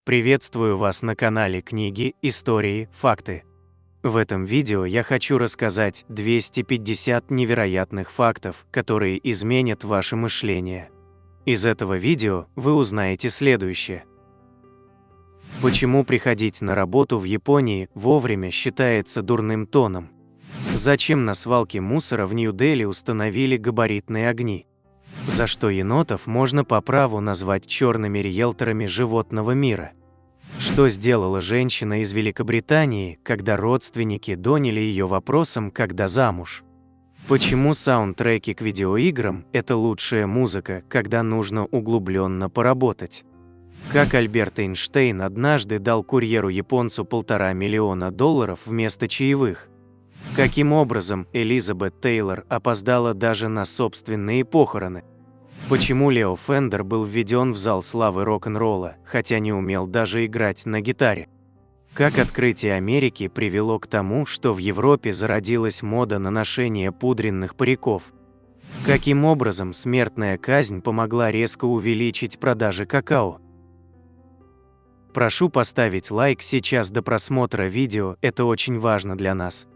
Приветствую вас на канале Книги, Истории, Факты. В этом видео я хочу рассказать 250 невероятных фактов, которые изменят ваше мышление. Из этого видео вы узнаете следующее. Почему приходить на работу в Японии вовремя считается дурным тоном? Зачем на свалке мусора в Нью-Дели установили габаритные огни? За что енотов можно по праву назвать черными риэлторами животного мира? Что сделала женщина из Великобритании, когда родственники доняли ее вопросом, когда замуж? Почему саундтреки к видеоиграм – это лучшая музыка, когда нужно углубленно поработать? Как Альберт Эйнштейн однажды дал курьеру-японцу $1,5 миллиона вместо чаевых? Каким образом Элизабет Тейлор опоздала даже на собственные похороны? Почему Лео Фендер был введен в зал славы рок-н-ролла, хотя не умел даже играть на гитаре? Как открытие Америки привело к тому, что в Европе зародилась мода на ношение пудренных париков? Каким образом смертная казнь помогла резко увеличить продажи какао? Прошу поставить лайк сейчас до просмотра видео, это очень важно для нас.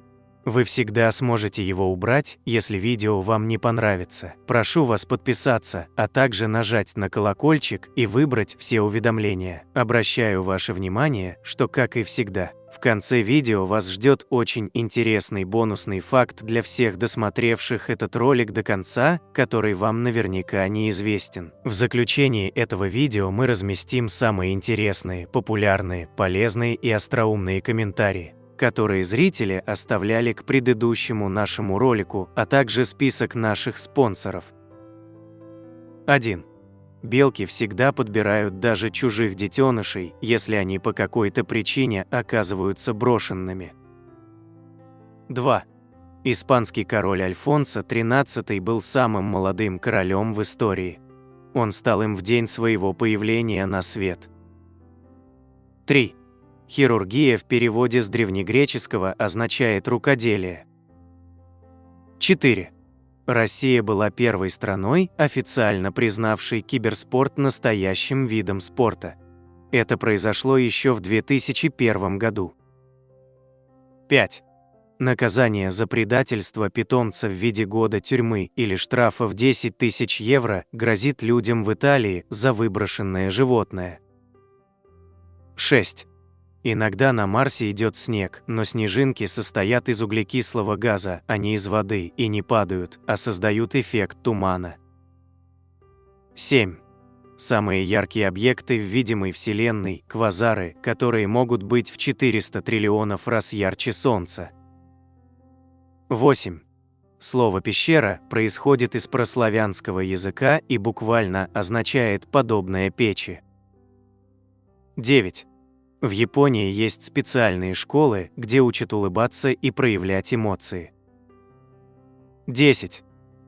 Вы всегда сможете его убрать, если видео вам не понравится. Прошу вас подписаться, а также нажать на колокольчик и выбрать все уведомления. Обращаю ваше внимание, что, как и всегда, в конце видео вас ждет очень интересный бонусный факт для всех досмотревших этот ролик до конца, который вам наверняка неизвестен. В заключении этого видео мы разместим самые интересные, популярные, полезные и остроумные комментарии, которые зрители оставляли к предыдущему нашему ролику, а также список наших спонсоров. 1. Белки всегда подбирают даже чужих детенышей, если они по какой-то причине оказываются брошенными. 2. Испанский король Альфонсо XIII был самым молодым королем в истории. Он стал им в день своего появления на свет. 3. Хирургия в переводе с древнегреческого означает рукоделие. 4. Россия была первой страной, официально признавшей киберспорт настоящим видом спорта. Это произошло еще в 2001 году. 5. Наказание за предательство питомца в виде года тюрьмы или штрафа в 10 000 евро грозит людям в Италии за выброшенное животное. 6. Иногда на Марсе идет снег, но снежинки состоят из углекислого газа, а не из воды, и не падают, а создают эффект тумана. 7. Самые яркие объекты в видимой Вселенной – квазары, которые могут быть в 400 триллионов раз ярче Солнца. 8. Слово «пещера» происходит из прославянского языка и буквально означает «подобное печи». 9. В Японии есть специальные школы, где учат улыбаться и проявлять эмоции. 10.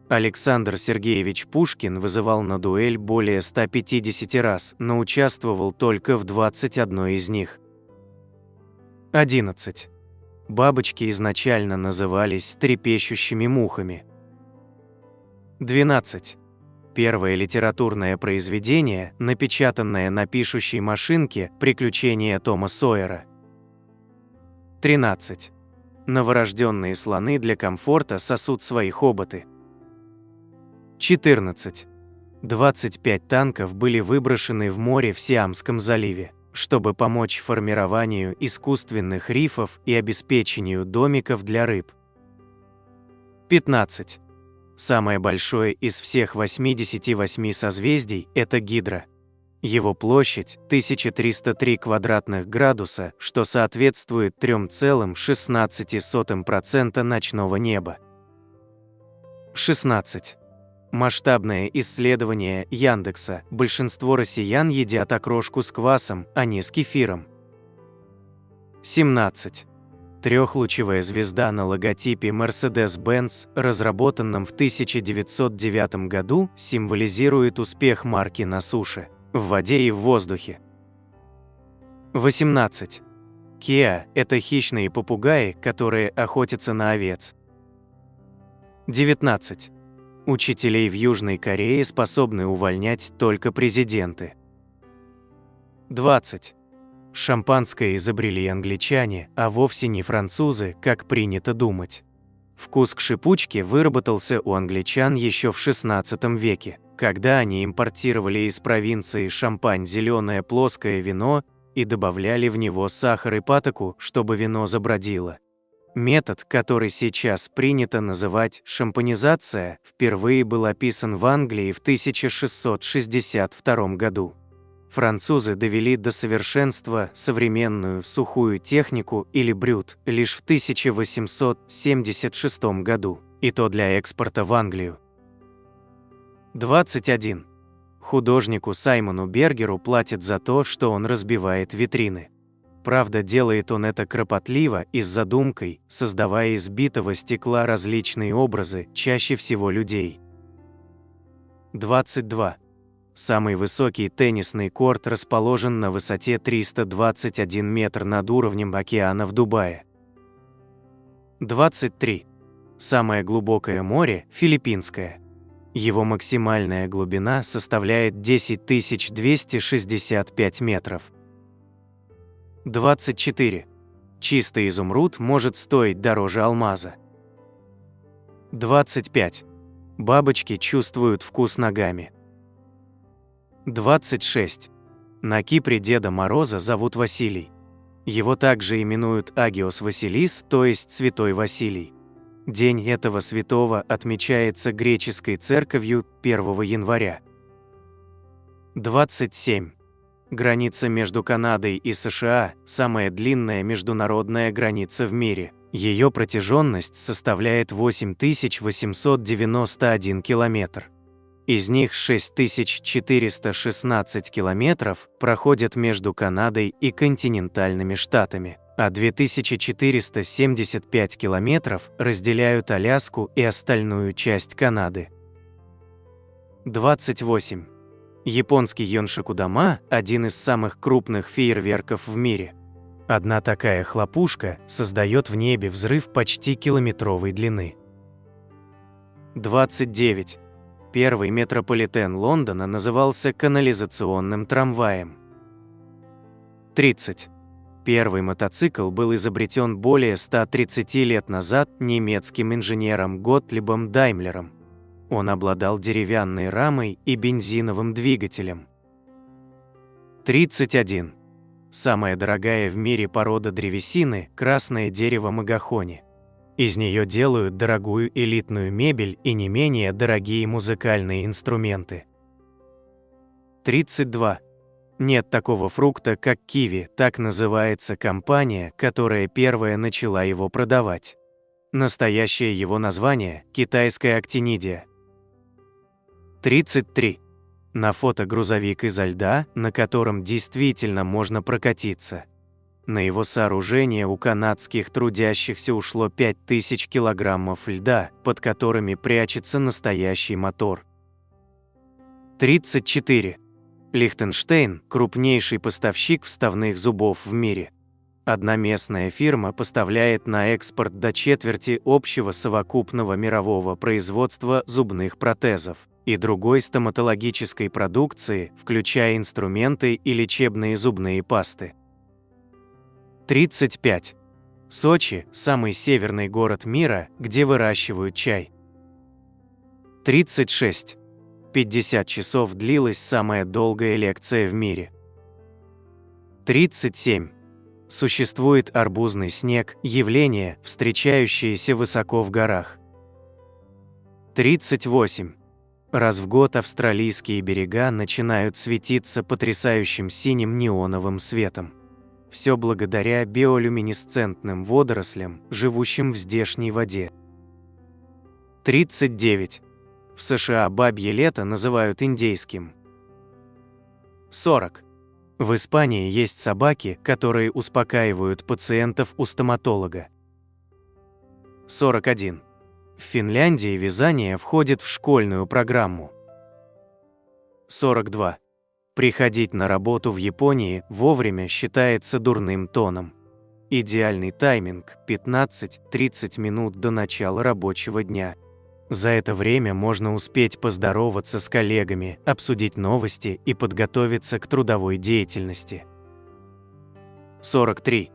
Александр Сергеевич Пушкин вызывал на дуэль более 150 раз, но участвовал только в 21 из них. 11. Бабочки изначально назывались трепещущими мухами. 12. Первое литературное произведение, напечатанное на пишущей машинке «Приключения Тома Сойера». 13. Новорожденные слоны для комфорта сосут свои хоботы. 14. 25 танков были выброшены в море в Сиамском заливе, чтобы помочь формированию искусственных рифов и обеспечению домиков для рыб. 15. Самое большое из всех 88 созвездий – это Гидра. Его площадь – 1303 квадратных градуса, что соответствует 3,16% ночного неба. 16. Масштабное исследование Яндекса: большинство россиян едят окрошку с квасом, а не с кефиром. 17. Трехлучевая звезда на логотипе Mercedes-Benz, разработанном в 1909 году, символизирует успех марки на суше, в воде и в воздухе. 18. Кеа – это хищные попугаи, которые охотятся на овец. 19. Учителей в Южной Корее способны увольнять только президенты. 20. Шампанское изобрели англичане, а вовсе не французы, как принято думать. Вкус к шипучке выработался у англичан еще в XVI веке, когда они импортировали из провинции Шампань зеленое плоское вино и добавляли в него сахар и патоку, чтобы вино забродило. Метод, который сейчас принято называть шампанизация, впервые был описан в Англии в 1662 году. Французы довели до совершенства современную сухую технику или брют лишь в 1876 году, и то для экспорта в Англию. 21. Художнику Саймону Бергеру платят за то, что он разбивает витрины. Правда, делает он это кропотливо и с задумкой, создавая из битого стекла различные образы, чаще всего людей. 22. Самый высокий теннисный корт расположен на высоте 321 метр над уровнем океана в Дубае. 23. Самое глубокое море – Филиппинское. Его максимальная глубина составляет 10 265 метров. 24. Чистый изумруд может стоить дороже алмаза. 25. Бабочки чувствуют вкус ногами. 26. На Кипре Деда Мороза зовут Василий. Его также именуют Агиос Василис, то есть Святой Василий. День этого святого отмечается греческой церковью 1 января. 27. Граница между Канадой и США – самая длинная международная граница в мире. Ее протяженность составляет 8891 километр. Из них 6416 километров проходят между Канадой и континентальными штатами, а 2475 километров разделяют Аляску и остальную часть Канады. 28. Японский Йоншикудама – один из самых крупных фейерверков в мире. Одна такая хлопушка создает в небе взрыв почти километровой длины. 29. Первый метрополитен Лондона назывался канализационным трамваем. 30. Первый мотоцикл был изобретен более 130 лет назад немецким инженером Готлибом Даймлером. Он обладал деревянной рамой и бензиновым двигателем. 31. Самая дорогая в мире порода древесины – красное дерево магохони. Из нее делают дорогую элитную мебель и не менее дорогие музыкальные инструменты. 32. Нет такого фрукта, как киви, так называется компания, которая первая начала его продавать. Настоящее его название – китайская актинидия. 33. На фото грузовик изо льда, на котором действительно можно прокатиться. На его сооружение у канадских трудящихся ушло 5000 килограммов льда, под которыми прячется настоящий мотор. 34. Лихтенштейн – крупнейший поставщик вставных зубов в мире. Одна местная фирма поставляет на экспорт до четверти общего совокупного мирового производства зубных протезов и другой стоматологической продукции, включая инструменты и лечебные зубные пасты. 35. Сочи – самый северный город мира, где выращивают чай. 36. 50 часов длилась самая долгая лекция в мире. 37. Существует арбузный снег – явление, встречающееся высоко в горах. 38. Раз в год австралийские берега начинают светиться потрясающим синим неоновым светом. Все благодаря биолюминесцентным водорослям, живущим в здешней воде. 39. В США бабье лето называют индейским. 40. В Испании есть собаки, которые успокаивают пациентов у стоматолога. 41. В Финляндии вязание входит в школьную программу. 42. Приходить на работу в Японии вовремя считается дурным тоном. Идеальный тайминг – 15-30 минут до начала рабочего дня. За это время можно успеть поздороваться с коллегами, обсудить новости и подготовиться к трудовой деятельности. 43.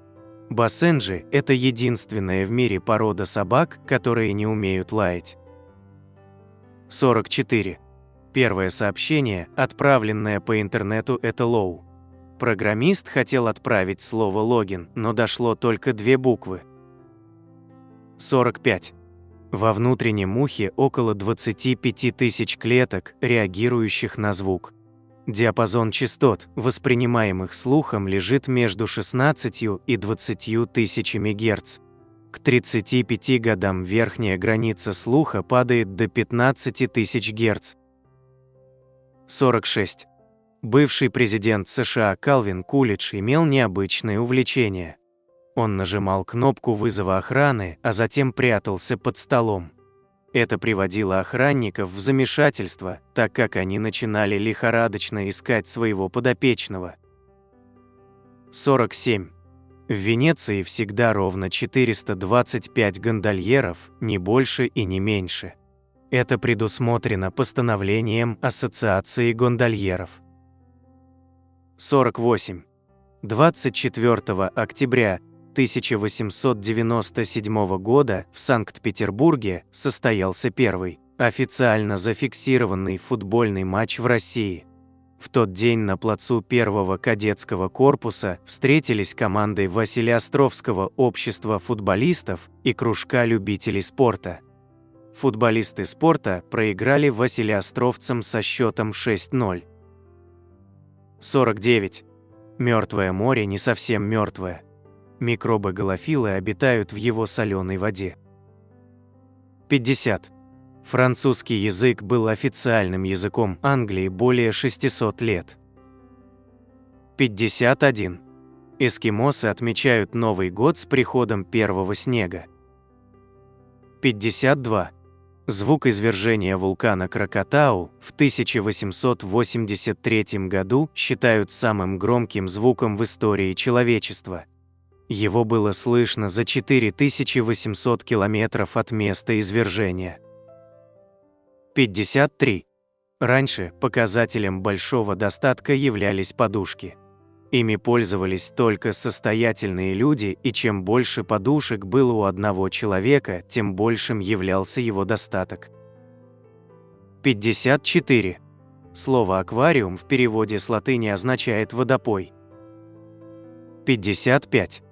Бассенджи – это единственная в мире порода собак, которые не умеют лаять. 44. Первое сообщение, отправленное по интернету, это лоу. Программист хотел отправить слово «логин», но дошло только 2 буквы. 45. Во внутреннем ухе около 25 тысяч клеток, реагирующих на звук. Диапазон частот, воспринимаемых слухом, лежит между 16 и 20 тысячами Гц. К 35 годам верхняя граница слуха падает до 15 тысяч Гц. 46. Бывший президент США Калвин Кулидж имел необычное увлечение. Он нажимал кнопку вызова охраны, а затем прятался под столом. Это приводило охранников в замешательство, так как они начинали лихорадочно искать своего подопечного. 47. В Венеции всегда ровно 425 гондольеров, не больше и не меньше. Это предусмотрено постановлением Ассоциации гондольеров. 48. 24 октября 1897 года в Санкт-Петербурге состоялся первый, официально зафиксированный футбольный матч в России. В тот день на плацу первого кадетского корпуса встретились команды Василеостровского общества футболистов и кружка любителей спорта. Футболисты спорта проиграли василеостровцам со счетом 6-0. 49. Мертвое море не совсем мертвое. Микробы-галофилы обитают в его соленой воде. 50. Французский язык был официальным языком Англии более 600 лет. 51. Эскимосы отмечают Новый год с приходом первого снега. 52. Звук извержения вулкана Кракатау в 1883 году считают самым громким звуком в истории человечества. Его было слышно за 4800 километров от места извержения. 53. Раньше показателем большого достатка являлись подушки. Ими пользовались только состоятельные люди, и чем больше подушек было у одного человека, тем большим являлся его достаток. 54. Слово «аквариум» в переводе с латыни означает «водопой». 55.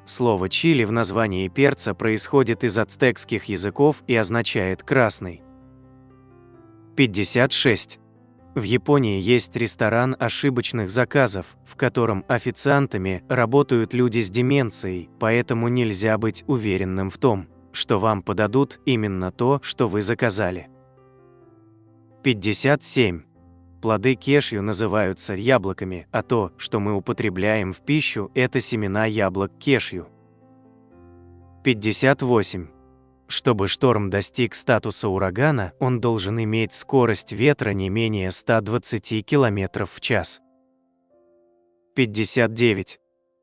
Слово «чили» в названии перца происходит из ацтекских языков и означает «красный». 56. В Японии есть ресторан ошибочных заказов, в котором официантами работают люди с деменцией, поэтому нельзя быть уверенным в том, что вам подадут именно то, что вы заказали. 57. Плоды кешью называются яблоками, а то, что мы употребляем в пищу, это семена яблок кешью. 58. Чтобы шторм достиг статуса урагана, он должен иметь скорость ветра не менее 120 км в час. 59.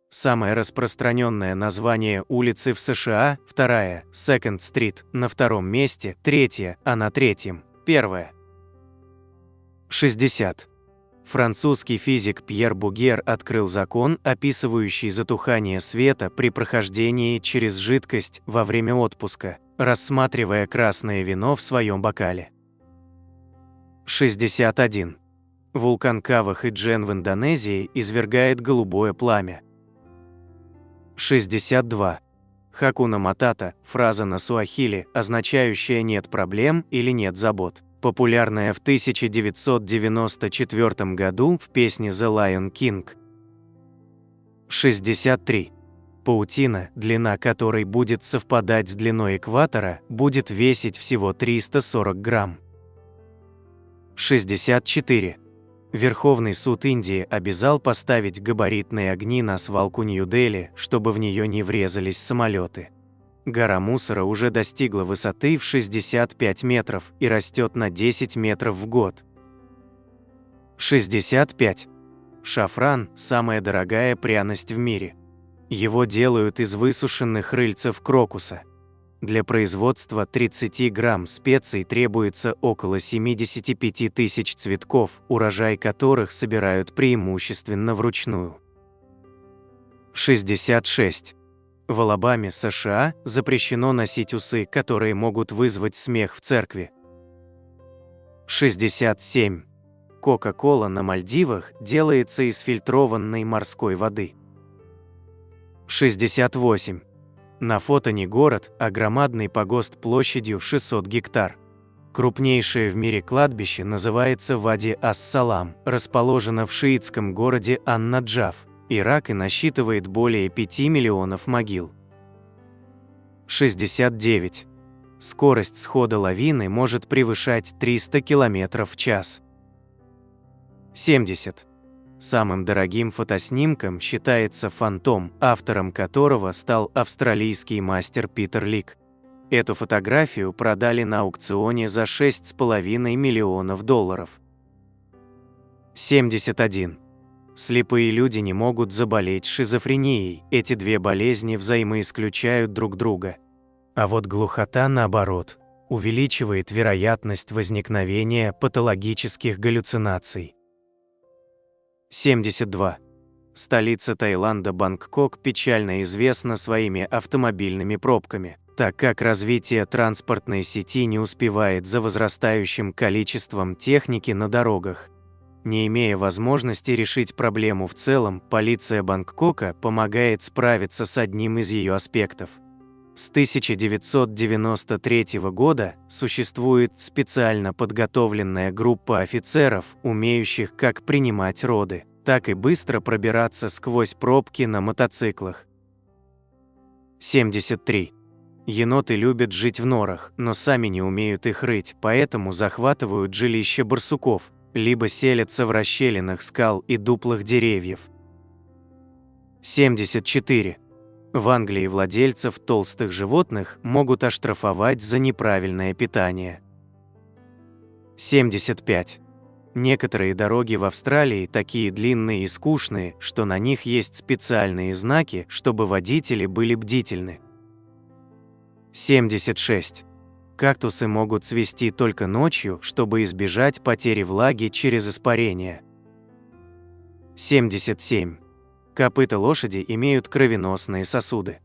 Самое распространенное название улицы в США – 2-я, Second Street, на 2-м месте, 3-я, а на 3-м – 1-я. 60. Французский физик Пьер Бугер открыл закон, описывающий затухание света при прохождении через жидкость во время отпуска, рассматривая красное вино в своем бокале. 61. Вулкан Кава-Хиджен в Индонезии извергает голубое пламя. 62. Хакуна Матата – фраза на суахили, означающая «нет проблем» или «нет забот», популярная в 1994 году в песне The Lion King. 63. Паутина, длина которой будет совпадать с длиной экватора, будет весить всего 340 грамм. 64. Верховный суд Индии обязал поставить габаритные огни на свалку Нью-Дели, чтобы в нее не врезались самолеты. Гора мусора уже достигла высоты в 65 метров и растет на 10 метров в год. 65. Шафран – самая дорогая пряность в мире. Его делают из высушенных рыльцев крокуса. Для производства 30 грамм специй требуется около 75 тысяч цветков, урожай которых собирают преимущественно вручную. 66. В Алабаме, США, запрещено носить усы, которые могут вызвать смех в церкви. 67. Кока-кола на Мальдивах делается из фильтрованной морской воды. 68. На фото не город, а громадный погост площадью 600 гектар. Крупнейшее в мире кладбище называется Вади ас-Салам, расположено в шиитском городе Ан-Наджаф, Ирак, и насчитывает более 5 миллионов могил. 69. Скорость схода лавины может превышать 300 км в час. 70. Самым дорогим фотоснимком считается фантом, автором которого стал австралийский мастер Питер Лик. Эту фотографию продали на аукционе за $6,5 миллионов. 71. Слепые люди не могут заболеть шизофренией, эти две болезни взаимоисключают друг друга. А вот глухота, наоборот, увеличивает вероятность возникновения патологических галлюцинаций. 72. Столица Таиланда Бангкок печально известна своими автомобильными пробками, так как развитие транспортной сети не успевает за возрастающим количеством техники на дорогах. Не имея возможности решить проблему в целом, полиция Бангкока помогает справиться с одним из ее аспектов. С 1993 года существует специально подготовленная группа офицеров, умеющих как принимать роды, так и быстро пробираться сквозь пробки на мотоциклах. 73. Еноты любят жить в норах, но сами не умеют их рыть, поэтому захватывают жилища барсуков, либо селятся в расщелинах скал и дуплах деревьев. 74. В Англии владельцев толстых животных могут оштрафовать за неправильное питание. 75. Некоторые дороги в Австралии такие длинные и скучные, что на них есть специальные знаки, чтобы водители были бдительны. 76. Кактусы могут цвести только ночью, чтобы избежать потери влаги через испарение. 77. Копыта лошади имеют кровеносные сосуды.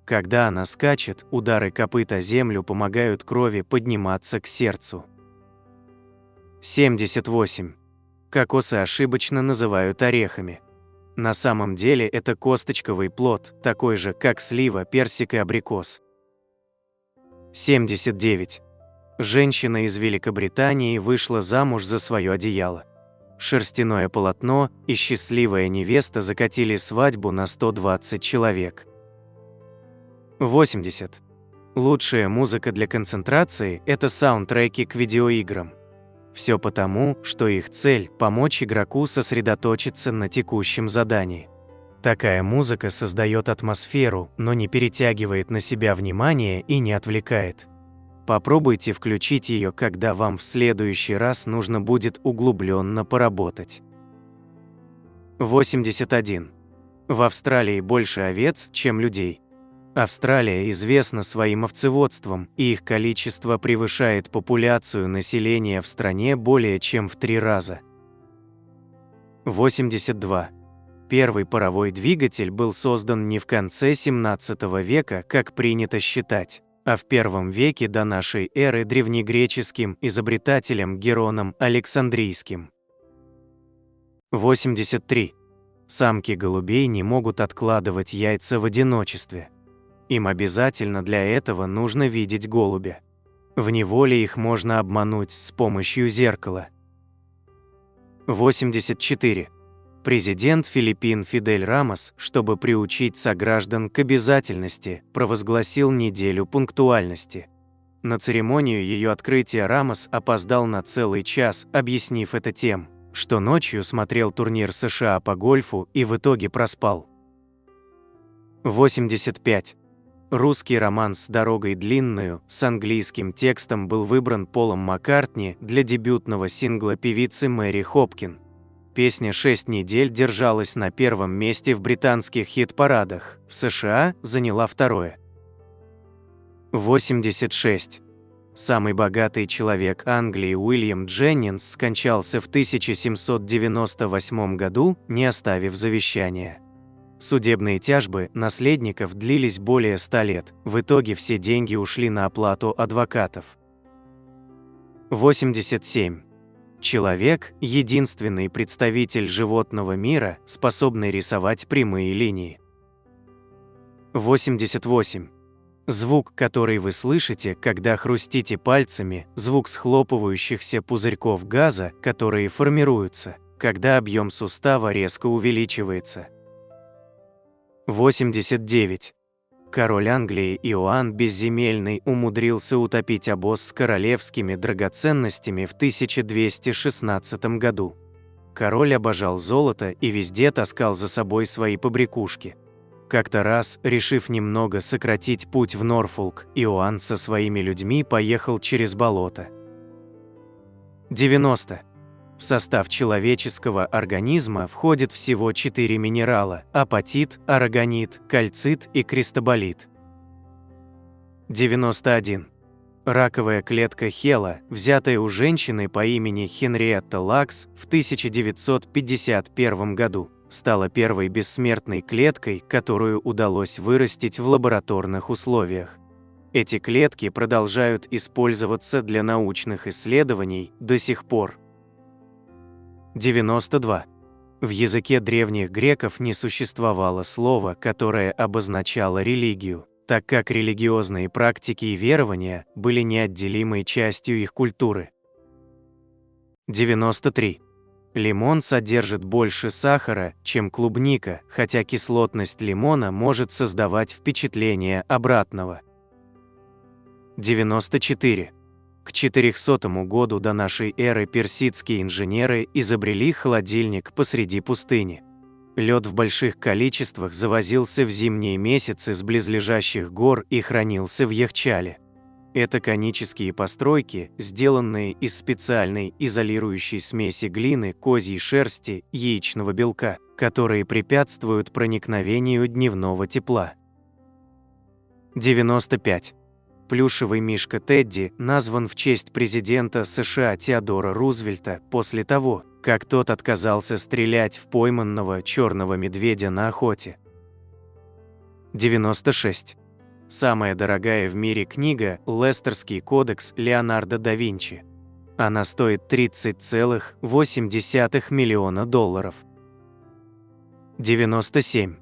Когда она скачет, удары копыт о землю помогают крови подниматься к сердцу. 78. Кокосы ошибочно называют орехами. На самом деле это косточковый плод, такой же, как слива, персик и абрикос. 79. Женщина из Великобритании вышла замуж за свое одеяло. Шерстяное полотно и счастливая невеста закатили свадьбу на 120 человек. 80. Лучшая музыка для концентрации – это саундтреки к видеоиграм. Все потому, что их цель – помочь игроку сосредоточиться на текущем задании. Такая музыка создает атмосферу, но не перетягивает на себя внимание и не отвлекает. Попробуйте включить ее, когда вам в следующий раз нужно будет углубленно поработать. 81. В Австралии больше овец, чем людей. Австралия известна своим овцеводством, и их количество превышает популяцию населения в стране более чем в 3 раза. 82. Первый паровой двигатель был создан не в конце 17 века, как принято считать, а в I веке до нашей эры древнегреческим изобретателем Героном Александрийским. 83. Самки голубей не могут откладывать яйца в одиночестве. Им обязательно для этого нужно видеть голубя. В неволе их можно обмануть с помощью зеркала. 84. Президент Филиппин Фидель Рамос, чтобы приучить сограждан к обязательности, провозгласил неделю пунктуальности. На церемонию ее открытия Рамос опоздал на целый час, объяснив это тем, что ночью смотрел турнир США по гольфу и в итоге проспал. 85. Русский романс «Дорогой длинную» с английским текстом был выбран Полом Маккартни для дебютного сингла певицы Мэри Хопкин. Песня 6 недель держалась на 1-м месте в британских хит-парадах, в США заняла 2-е. 86. Самый богатый человек Англии Уильям Дженнингс скончался в 1798 году, не оставив завещания. Судебные тяжбы наследников длились более 100 лет, в итоге все деньги ушли на оплату адвокатов. 87. Человек – единственный представитель животного мира, способный рисовать прямые линии. 88. Звук, который вы слышите, когда хрустите пальцами, звук схлопывающихся пузырьков газа, которые формируются, когда объем сустава резко увеличивается. 89. Король Англии Иоанн Безземельный умудрился утопить обоз с королевскими драгоценностями в 1216 году. Король обожал золото и везде таскал за собой свои побрякушки. Как-то раз, решив немного сократить путь в Норфолк, Иоанн со своими людьми поехал через болото. 90. В состав человеческого организма входит всего 4 минерала – апатит, арагонит, кальцит и кристоболит. 91. Раковая клетка Хела, взятая у женщины по имени Хенриетта Лакс в 1951 году, стала первой бессмертной клеткой, которую удалось вырастить в лабораторных условиях. Эти клетки продолжают использоваться для научных исследований до сих пор. 92. В языке древних греков не существовало слова, которое обозначало религию, так как религиозные практики и верования были неотделимой частью их культуры. 93. Лимон содержит больше сахара, чем клубника, хотя кислотность лимона может создавать впечатление обратного. 94. К 400 году до нашей эры персидские инженеры изобрели холодильник посреди пустыни. Лед в больших количествах завозился в зимние месяцы с близлежащих гор и хранился в Яхчале. Это конические постройки, сделанные из специальной изолирующей смеси глины, козьей шерсти, яичного белка, которые препятствуют проникновению дневного тепла. 95. Плюшевый мишка Тедди назван в честь президента США Теодора Рузвельта после того, как тот отказался стрелять в пойманного черного медведя на охоте. 96. Самая дорогая в мире книга «Лестерский кодекс» Леонардо да Винчи. Она стоит $30,8 миллиона. 97.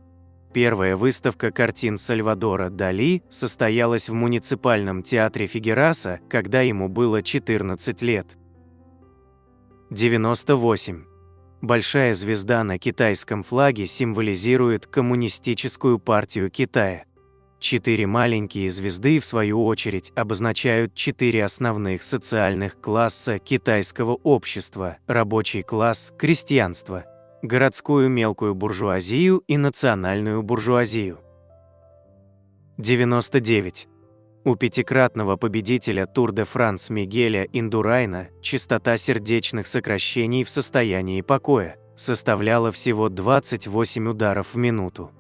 Первая выставка картин Сальвадора Дали состоялась в муниципальном театре Фигераса, когда ему было 14 лет. 98. Большая звезда на китайском флаге символизирует Коммунистическую партию Китая. 4 маленькие звезды, в свою очередь, обозначают 4 основных социальных класса китайского общества – рабочий класс, крестьянство, городскую мелкую буржуазию и национальную буржуазию. 99. У пятикратного победителя Тур-де-Франс Мигеля Индурайна частота сердечных сокращений в состоянии покоя составляла всего 28 ударов в минуту.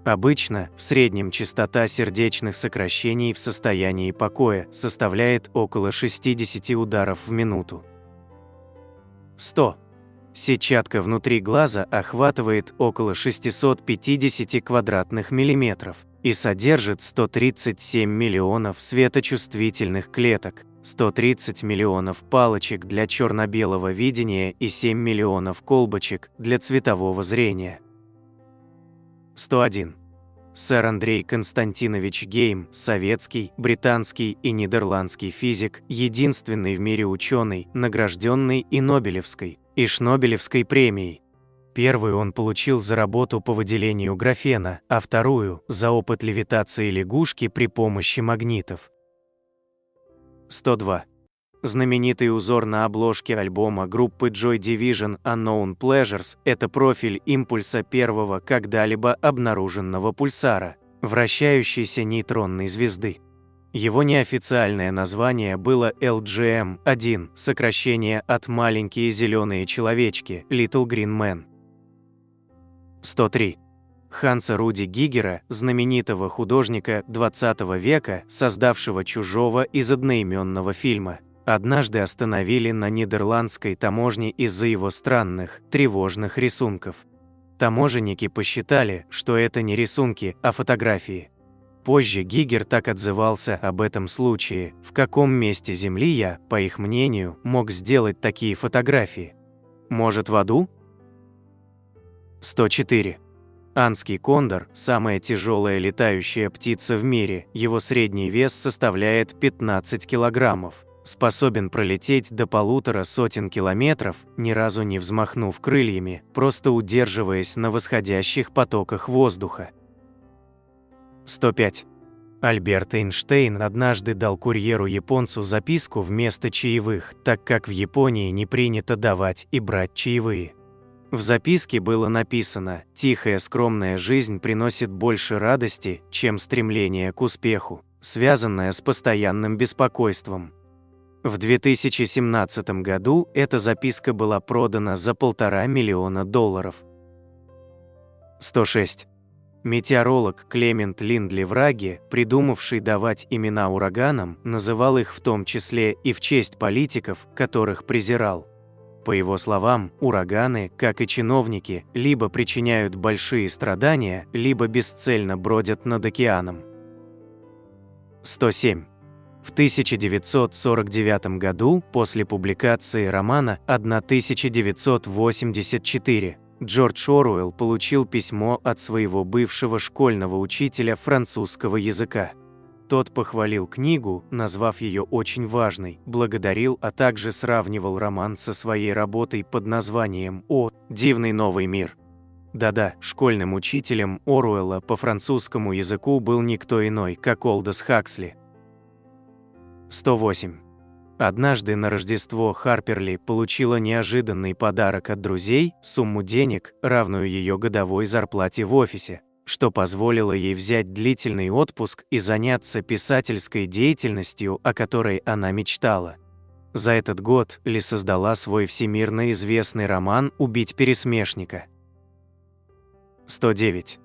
Обычно, в среднем частота сердечных сокращений в состоянии покоя составляет около 60 ударов в минуту. 100. Сетчатка внутри глаза охватывает около 650 квадратных миллиметров и содержит 137 миллионов светочувствительных клеток, 130 миллионов палочек для черно-белого видения и 7 миллионов колбочек для цветового зрения. 101. Сэр Андрей Константинович Гейм, советский, британский и нидерландский физик, единственный в мире ученый, награжденный и Нобелевской, и Шнобелевской премией. Первую он получил за работу по выделению графена, а вторую – за опыт левитации лягушки при помощи магнитов. 102. Знаменитый узор на обложке альбома группы Joy Division Unknown Pleasures – это профиль импульса первого когда-либо обнаруженного пульсара, вращающейся нейтронной звезды. Его неофициальное название было LGM-1, сокращение от «маленькие зеленые человечки» Little Green Men. 103. Ханса Руди Гигера, знаменитого художника XX века, создавшего «Чужого» из одноименного фильма, однажды остановили на нидерландской таможне из-за его странных, тревожных рисунков. Таможенники посчитали, что это не рисунки, а фотографии. Позже Гигер так отзывался об этом случае: в каком месте Земли я, по их мнению, мог сделать такие фотографии? Может, в аду? 104. Анский кондор – самая тяжелая летающая птица в мире, его средний вес составляет 15 килограммов. Способен пролететь до 150 километров, ни разу не взмахнув крыльями, просто удерживаясь на восходящих потоках воздуха. 105. Альберт Эйнштейн однажды дал курьеру-японцу записку вместо чаевых, так как в Японии не принято давать и брать чаевые. В записке было написано: «Тихая, скромная жизнь приносит больше радости, чем стремление к успеху, связанное с постоянным беспокойством». В 2017 году эта записка была продана за $1,5 миллиона. 106. Метеоролог Клемент Линдли Враге, придумавший давать имена ураганам, называл их в том числе и в честь политиков, которых презирал. По его словам, ураганы, как и чиновники, либо причиняют большие страдания, либо бесцельно бродят над океаном. 107. В 1949 году, после публикации романа «1984», Джордж Оруэлл получил письмо от своего бывшего школьного учителя французского языка. Тот похвалил книгу, назвав ее очень важной, благодарил, а также сравнивал роман со своей работой под названием «О, дивный новый мир». Да-да, школьным учителем Оруэлла по французскому языку был никто иной, как Олдос Хаксли. 108. Однажды на Рождество Харперли получила неожиданный подарок от друзей, сумму денег, равную ее годовой зарплате в офисе, что позволило ей взять длительный отпуск и заняться писательской деятельностью, о которой она мечтала. За этот год Ли создала свой всемирно известный роман «Убить пересмешника». 109.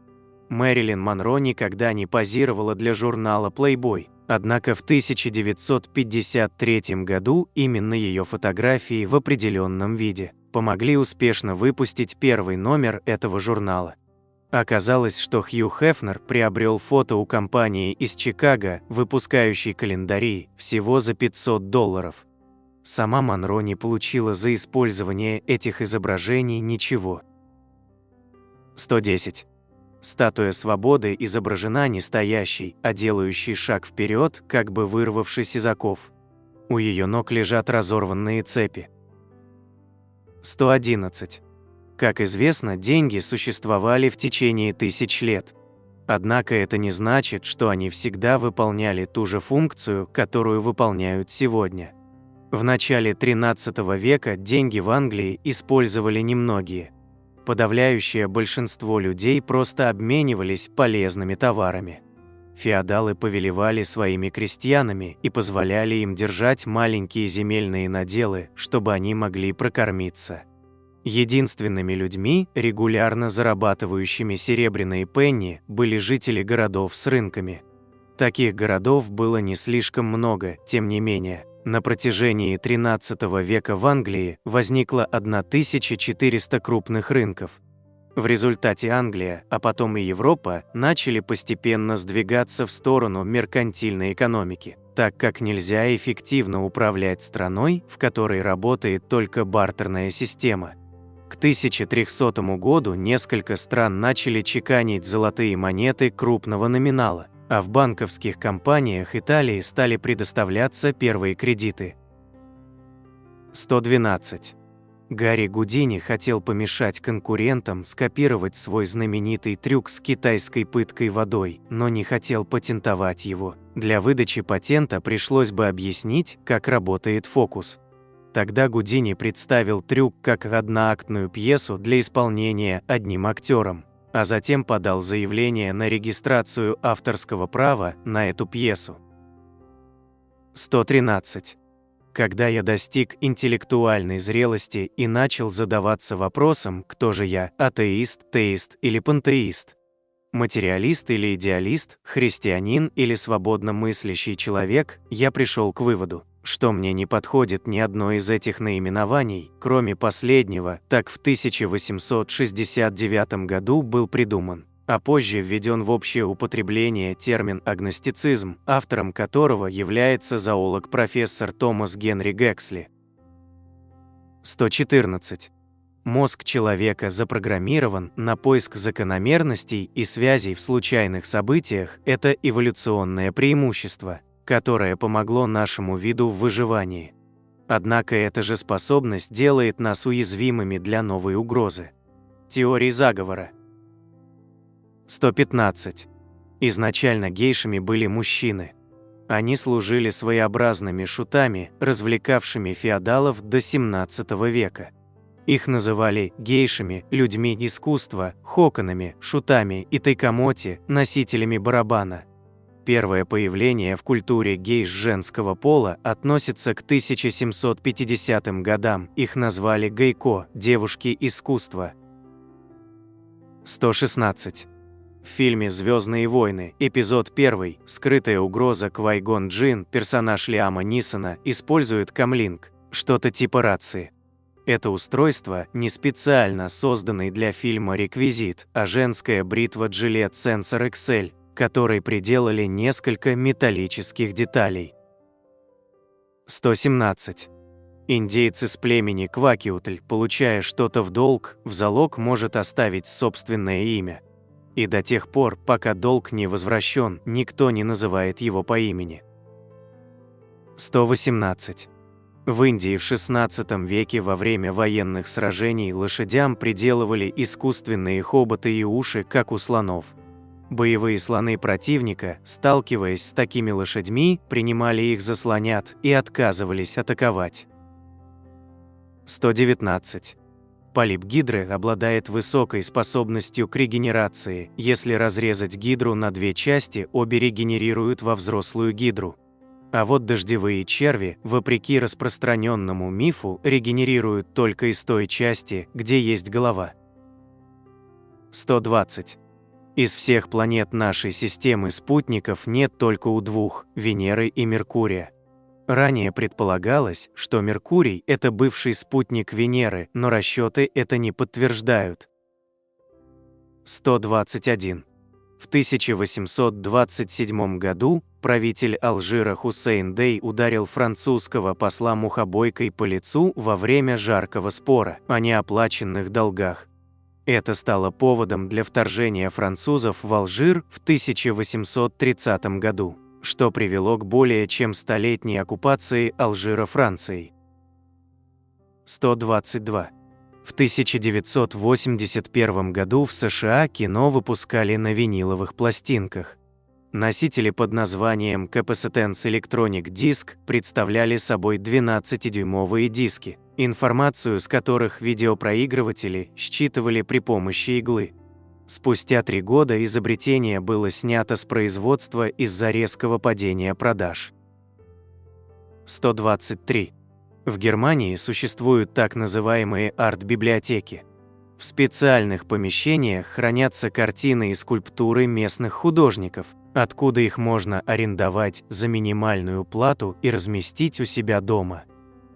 Мэрилин Монро никогда не позировала для журнала Playboy. Однако в 1953 году именно ее фотографии в определенном виде помогли успешно выпустить первый номер этого журнала. Оказалось, что Хью Хефнер приобрел фото у компании из Чикаго, выпускающей календари, всего за $500. Сама Монро не получила за использование этих изображений ничего. 110. Статуя свободы изображена не стоящей, а делающей шаг вперед, как бы вырвавшись из оков. У ее ног лежат разорванные цепи. 111. Как известно, деньги существовали в течение тысяч лет. Однако это не значит, что они всегда выполняли ту же функцию, которую выполняют сегодня. В начале XIII века деньги в Англии использовали немногие. Подавляющее большинство людей просто обменивались полезными товарами. Феодалы повелевали своими крестьянами и позволяли им держать маленькие земельные наделы, чтобы они могли прокормиться. Единственными людьми, регулярно зарабатывающими серебряные пенни, были жители городов с рынками. Таких городов было не слишком много, тем не менее. На протяжении XIII века в Англии возникло 1400 крупных рынков. В результате Англия, а потом и Европа, начали постепенно сдвигаться в сторону меркантильной экономики, так как нельзя эффективно управлять страной, в которой работает только бартерная система. К 1300 году несколько стран начали чеканить золотые монеты крупного номинала, а в банковских компаниях Италии стали предоставляться первые кредиты. 112. Гарри Гудини хотел помешать конкурентам скопировать свой знаменитый трюк с китайской пыткой водой, но не хотел патентовать его. Для выдачи патента пришлось бы объяснить, как работает фокус. Тогда Гудини представил трюк как одноактную пьесу для исполнения одним актером, а затем подал заявление на регистрацию авторского права на эту пьесу. 113. Когда я достиг интеллектуальной зрелости и начал задаваться вопросом, кто же я – атеист, теист или пантеист, материалист или идеалист, христианин или свободно мыслящий человек, я пришел к выводу: что мне не подходит ни одно из этих наименований, кроме последнего. Так в 1869 году был придуман, а позже введен в общее употребление термин агностицизм, автором которого является зоолог-профессор Томас Генри Гексли. 114. Мозг человека запрограммирован на поиск закономерностей и связей в случайных событиях. Это эволюционное преимущество, которое помогло нашему виду в выживании. Однако эта же способность делает нас уязвимыми для новой угрозы. Теории заговора. 115. Изначально гейшами были мужчины. Они служили своеобразными шутами, развлекавшими феодалов до 17 века. Их называли гейшами, людьми искусства, хоконами, шутами и тайкомоти, носителями барабана. Первое появление в культуре гейш женского пола относится к 1750 годам, их назвали гайко, девушки искусства. 116. В фильме «Звездные войны», эпизод 1, скрытая угроза Квай-Гон Джинн, персонаж Лиама Нисона, использует камлинг, что-то типа рации. Это устройство не специально созданный для фильма реквизит, а женская бритва-джилет Sensor XL, которой приделали несколько металлических деталей. 117. Индейцы с племени Квакиутль, получая что-то в долг, в залог может оставить собственное имя. И до тех пор, пока долг не возвращен, никто не называет его по имени. 118. В Индии в XVI веке во время военных сражений лошадям приделывали искусственные хоботы и уши, как у слонов. Боевые слоны противника, сталкиваясь с такими лошадьми, принимали их за слонят и отказывались атаковать. 119. Полип гидры обладает высокой способностью к регенерации. Если разрезать гидру на две части, обе регенерируют во взрослую гидру. А вот дождевые черви, вопреки распространенному мифу, регенерируют только из той части, где есть голова. 120. Из всех планет нашей системы спутников нет только у двух – Венеры и Меркурия. Ранее предполагалось, что Меркурий – это бывший спутник Венеры, но расчеты это не подтверждают. 121. В 1827 году правитель Алжира Хусейн Dey ударил французского посла мухобойкой по лицу во время жаркого спора о неоплаченных долгах. Это стало поводом для вторжения французов в Алжир в 1830 году, что привело к более чем столетней оккупации Алжира Францией. 122. В 1981 году в США кино выпускали на виниловых пластинках. Носители под названием Capacitance Electronic Disc представляли собой 12-дюймовые диски, информацию с которых видеопроигрыватели считывали при помощи иглы. Спустя 3 года изобретение было снято с производства из-за резкого падения продаж. 123. В Германии существуют так называемые арт-библиотеки. В специальных помещениях хранятся картины и скульптуры местных художников, откуда их можно арендовать за минимальную плату и разместить у себя дома.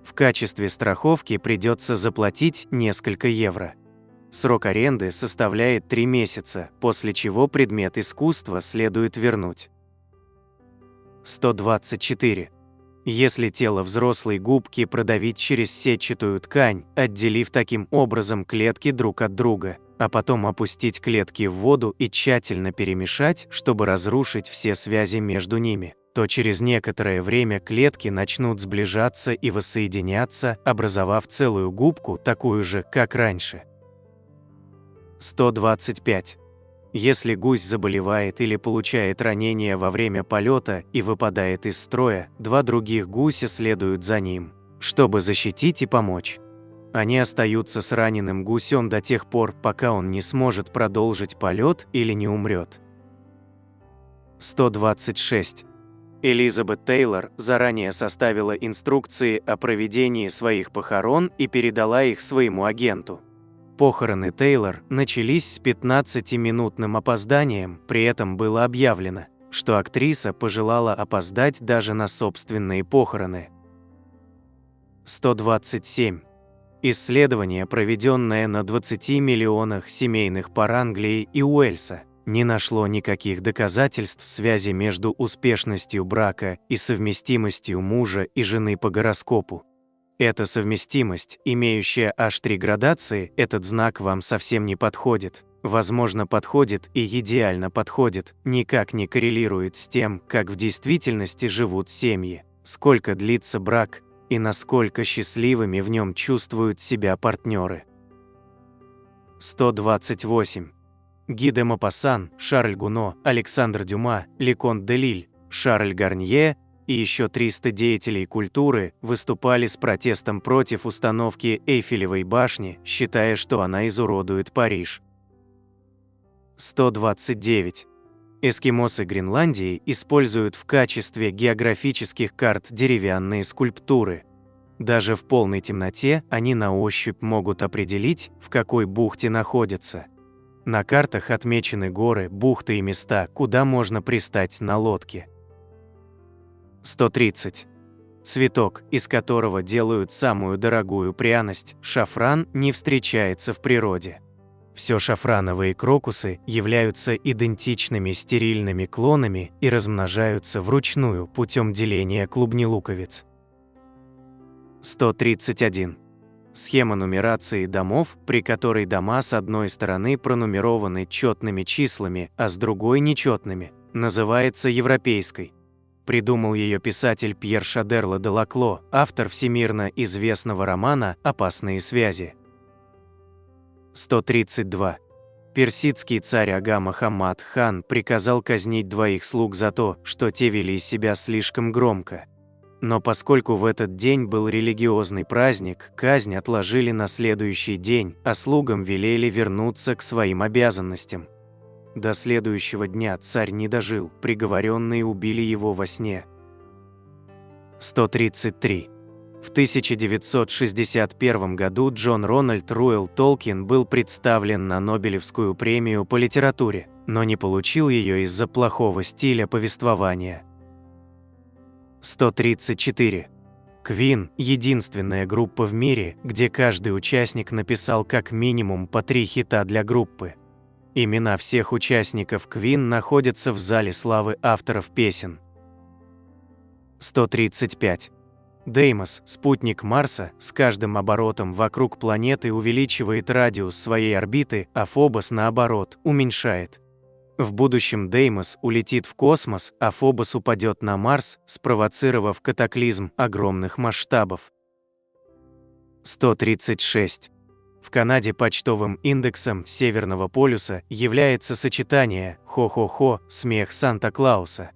В качестве страховки придется заплатить несколько евро. Срок аренды составляет 3 месяца, после чего предмет искусства следует вернуть. 124. Если тело взрослой губки продавить через сетчатую ткань, отделив таким образом клетки друг от друга, а потом опустить клетки в воду и тщательно перемешать, чтобы разрушить все связи между ними, то через некоторое время клетки начнут сближаться и воссоединяться, образовав целую губку, такую же, как раньше. 125. Если гусь заболевает или получает ранение во время полета и выпадает из строя, 2 других гуся следуют за ним, чтобы защитить и помочь. Они остаются с раненым гусем до тех пор, пока он не сможет продолжить полет или не умрет. 126. Элизабет Тейлор заранее составила инструкции о проведении своих похорон и передала их своему агенту. Похороны Тейлор начались с 15-минутным опозданием, при этом было объявлено, что актриса пожелала опоздать даже на собственные похороны. 127. Исследование, проведенное на 20 миллионах семейных пар Англии и Уэльса, не нашло никаких доказательств связи между успешностью брака и совместимостью мужа и жены по гороскопу. Эта совместимость, имеющая аж 3 градации, этот знак вам совсем не подходит. Возможно, подходит и идеально подходит, никак не коррелирует с тем, как в действительности живут семьи, сколько длится брак и насколько счастливыми в нем чувствуют себя партнеры. 128. Ги де Мопассан, Шарль Гуно, Александр Дюма, Лекон де Лиль, Шарль Гарнье и еще 300 деятелей культуры выступали с протестом против установки Эйфелевой башни, считая, что она изуродует Париж. 129. Эскимосы Гренландии используют в качестве географических карт деревянные скульптуры. Даже в полной темноте они на ощупь могут определить, в какой бухте находятся. На картах отмечены горы, бухты и места, куда можно пристать на лодке. 130. Цветок, из которого делают самую дорогую пряность, шафран, не встречается в природе. Все шафрановые крокусы являются идентичными стерильными клонами и размножаются вручную путем деления клубнелуковиц. 131. Схема нумерации домов, при которой дома с одной стороны пронумерованы четными числами, а с другой нечетными, называется европейской. Придумал ее писатель Пьер Шадерло де Лакло, автор всемирно известного романа «Опасные связи». 132. Персидский царь Ага Мухаммад хан приказал казнить 2 слуг за то, что те вели себя слишком громко. Но поскольку в этот день был религиозный праздник, казнь отложили на следующий день, а слугам велели вернуться к своим обязанностям. До следующего дня царь не дожил, приговоренные убили его во сне. 133. В 1961 году Джон Рональд Руэлл Толкин был представлен на Нобелевскую премию по литературе, но не получил ее из-за плохого стиля повествования. 134. Queen – единственная группа в мире, где каждый участник написал как минимум по 3 хита для группы. Имена всех участников Queen находятся в зале славы авторов песен. 135. Деймос, спутник Марса, с каждым оборотом вокруг планеты увеличивает радиус своей орбиты, а Фобос, наоборот, уменьшает. В будущем Деймос улетит в космос, а Фобос упадет на Марс, спровоцировав катаклизм огромных масштабов. 136. В Канаде почтовым индексом Северного полюса является сочетание «хо-хо-хо» – смех Санта-Клауса.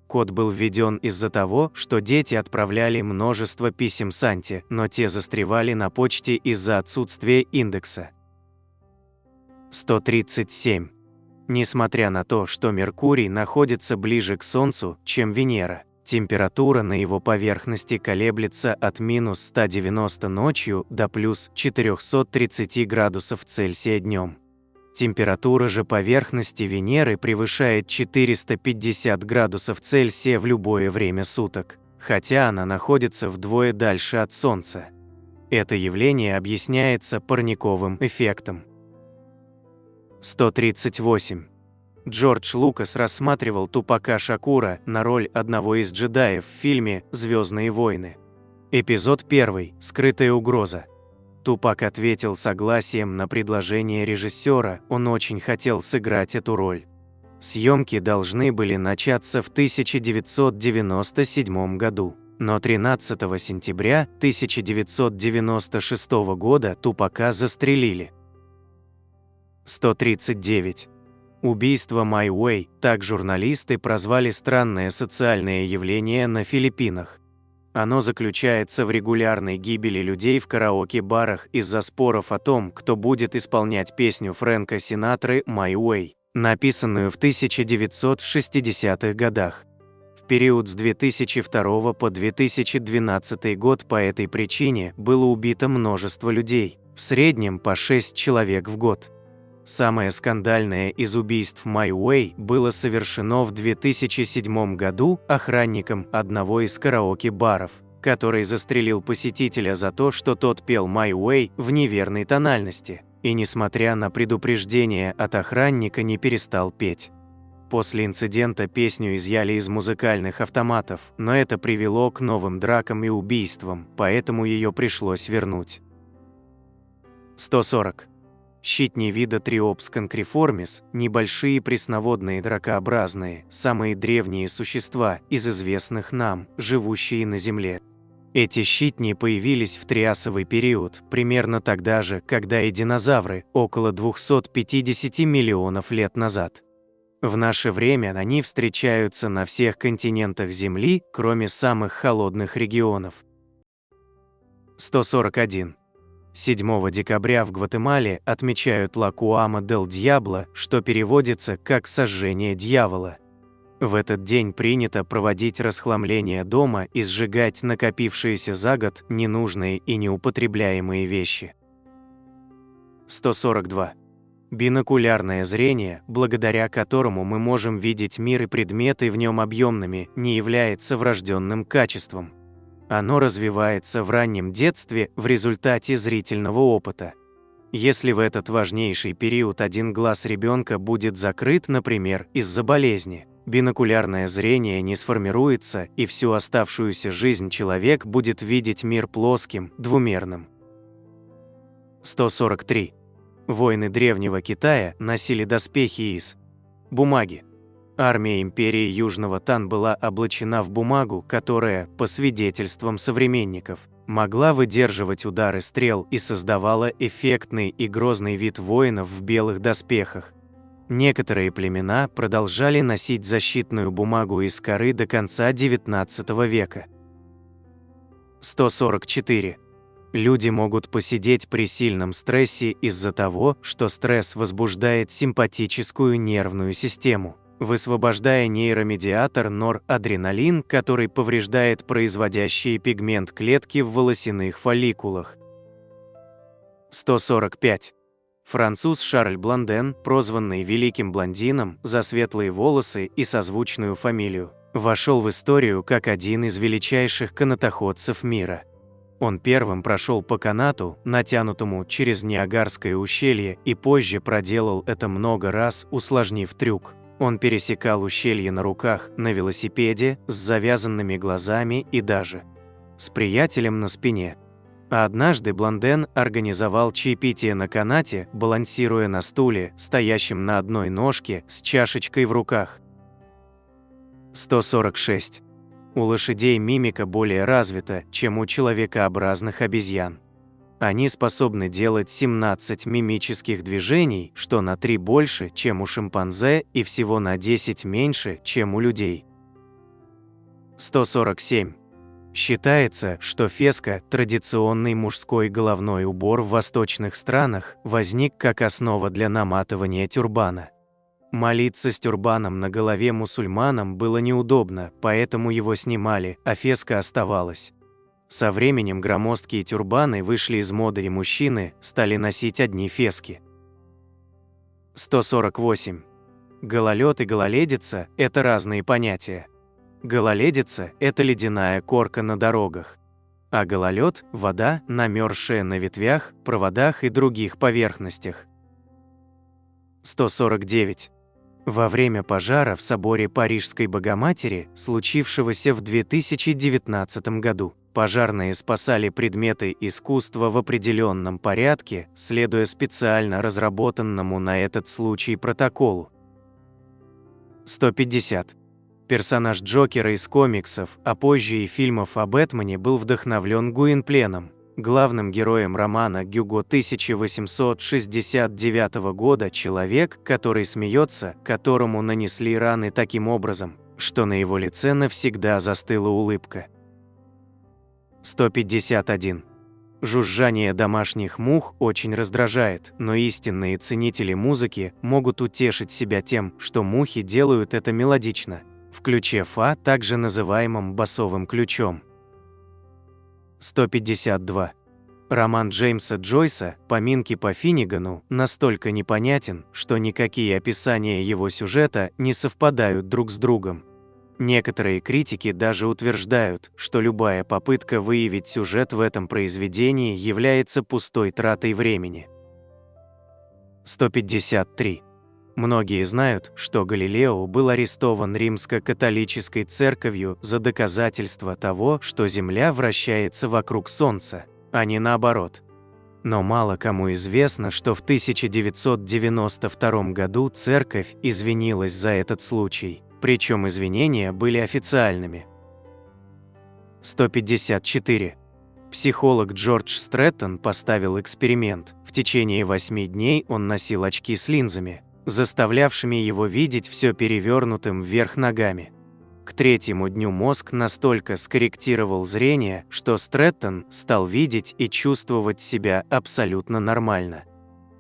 Код был введен из-за того, что дети отправляли множество писем Санте, но те застревали на почте из-за отсутствия индекса. 137. Несмотря на то, что Меркурий находится ближе к Солнцу, чем Венера, температура на его поверхности колеблется от минус 190 ночью до плюс 430 градусов Цельсия днем. Температура же поверхности Венеры превышает 450 градусов Цельсия в любое время суток, хотя она находится вдвое дальше от Солнца. Это явление объясняется парниковым эффектом. 138. Джордж Лукас рассматривал Тупака Шакура на роль одного из джедаев в фильме «Звездные войны». Эпизод 1. Скрытая угроза. Тупак ответил согласием на предложение режиссера, он очень хотел сыграть эту роль. Съемки должны были начаться в 1997 году, но 13 сентября 1996 года Тупака застрелили. 139. Убийство My Way, так журналисты прозвали странное социальное явление на Филиппинах. Оно заключается в регулярной гибели людей в караоке-барах из-за споров о том, кто будет исполнять песню Фрэнка Синатры «My Way», написанную в 1960-х годах. В период с 2002 по 2012 год по этой причине было убито множество людей, в среднем по 6 человек в год. Самое скандальное из убийств My Way было совершено в 2007 году охранником одного из караоке-баров. который застрелил посетителя за то, что тот пел «My Way» в неверной тональности, и, несмотря на предупреждение от охранника, не перестал петь. После инцидента песню изъяли из музыкальных автоматов, но это привело к новым дракам и убийствам, поэтому ее пришлось вернуть. 140. Щитни вида Triops concriformis – небольшие пресноводные дракообразные, самые древние существа из известных нам, живущие на Земле. Эти щитни появились в триасовый период, примерно тогда же, когда и динозавры, около 250 миллионов лет назад. В наше время они встречаются на всех континентах Земли, кроме самых холодных регионов. 141. 7 декабря в Гватемале отмечают «Ла Куама дель Дьябло», что переводится как «сожжение дьявола». В этот день принято проводить расхламление дома и сжигать накопившиеся за год ненужные и неупотребляемые вещи. 142. Бинокулярное зрение, благодаря которому мы можем видеть мир и предметы в нем объемными, не является врожденным качеством. Оно развивается в раннем детстве в результате зрительного опыта. Если в этот важнейший период один глаз ребенка будет закрыт, например, из-за болезни, бинокулярное зрение не сформируется, и всю оставшуюся жизнь человек будет видеть мир плоским, двумерным. 143. Воины древнего Китая носили доспехи из бумаги. Армия империи Южного Тан была облачена в бумагу, которая, по свидетельствам современников, могла выдерживать удары стрел и создавала эффектный и грозный вид воинов в белых доспехах. Некоторые племена продолжали носить защитную бумагу из коры до конца XIX века. 144. Люди могут посидеть при сильном стрессе из-за того, что стресс возбуждает симпатическую нервную систему, высвобождая нейромедиатор норадреналин, который повреждает производящие пигмент клетки в волосяных фолликулах. 145. Француз Шарль Бланден, прозванный «Великим блондином» за светлые волосы и созвучную фамилию, вошел в историю как один из величайших канатоходцев мира. Он первым прошел по канату, натянутому через Ниагарское ущелье, и позже проделал это много раз, усложнив трюк. Он пересекал ущелье на руках, на велосипеде, с завязанными глазами и даже с приятелем на спине. А однажды Блонден организовал чаепитие на канате, балансируя на стуле, стоящем на одной ножке, с чашечкой в руках. 146. У лошадей мимика более развита, чем у человекообразных обезьян. Они способны делать 17 мимических движений, что на 3 больше, чем у шимпанзе, и всего на 10 меньше, чем у людей. 147. Считается, что феска, традиционный мужской головной убор в восточных странах, возник как основа для наматывания тюрбана. Молиться с тюрбаном на голове мусульманам было неудобно, поэтому его снимали, а феска оставалась. Со временем громоздкие тюрбаны вышли из моды, и мужчины стали носить одни фески. 148. Гололед и гололедица – это разные понятия. Гололедица – это ледяная корка на дорогах. А гололед – вода, намерзшая на ветвях, проводах и других поверхностях. 149. Во время пожара в соборе Парижской Богоматери, случившегося в 2019 году, пожарные спасали предметы искусства в определенном порядке, следуя специально разработанному на этот случай протоколу. 150. Персонаж Джокера из комиксов, а позже и фильмов о Бэтмене, был вдохновлен Гуинпленом, главным героем романа Гюго 1869 года, человек, который смеется, которому нанесли раны таким образом, что на его лице навсегда застыла улыбка. 151. Жужжание домашних мух очень раздражает, но истинные ценители музыки могут утешить себя тем, что мухи делают это мелодично, в ключе фа, также называемом басовым ключом. 152. Роман Джеймса Джойса «Поминки по Финнигану» настолько непонятен, что никакие описания его сюжета не совпадают друг с другом. Некоторые критики даже утверждают, что любая попытка выявить сюжет в этом произведении является пустой тратой времени. 153. Многие знают, что Галилео был арестован римско-католической церковью за доказательство того, что Земля вращается вокруг Солнца, а не наоборот. Но мало кому известно, что в 1992 году церковь извинилась за этот случай, причем извинения были официальными. 154. Психолог Джордж Стрэттон поставил эксперимент. В течение 8 дней он носил очки с линзами, заставлявшими его видеть все перевернутым вверх ногами. К 3-му дню мозг настолько скорректировал зрение, что Стрэттон стал видеть и чувствовать себя абсолютно нормально.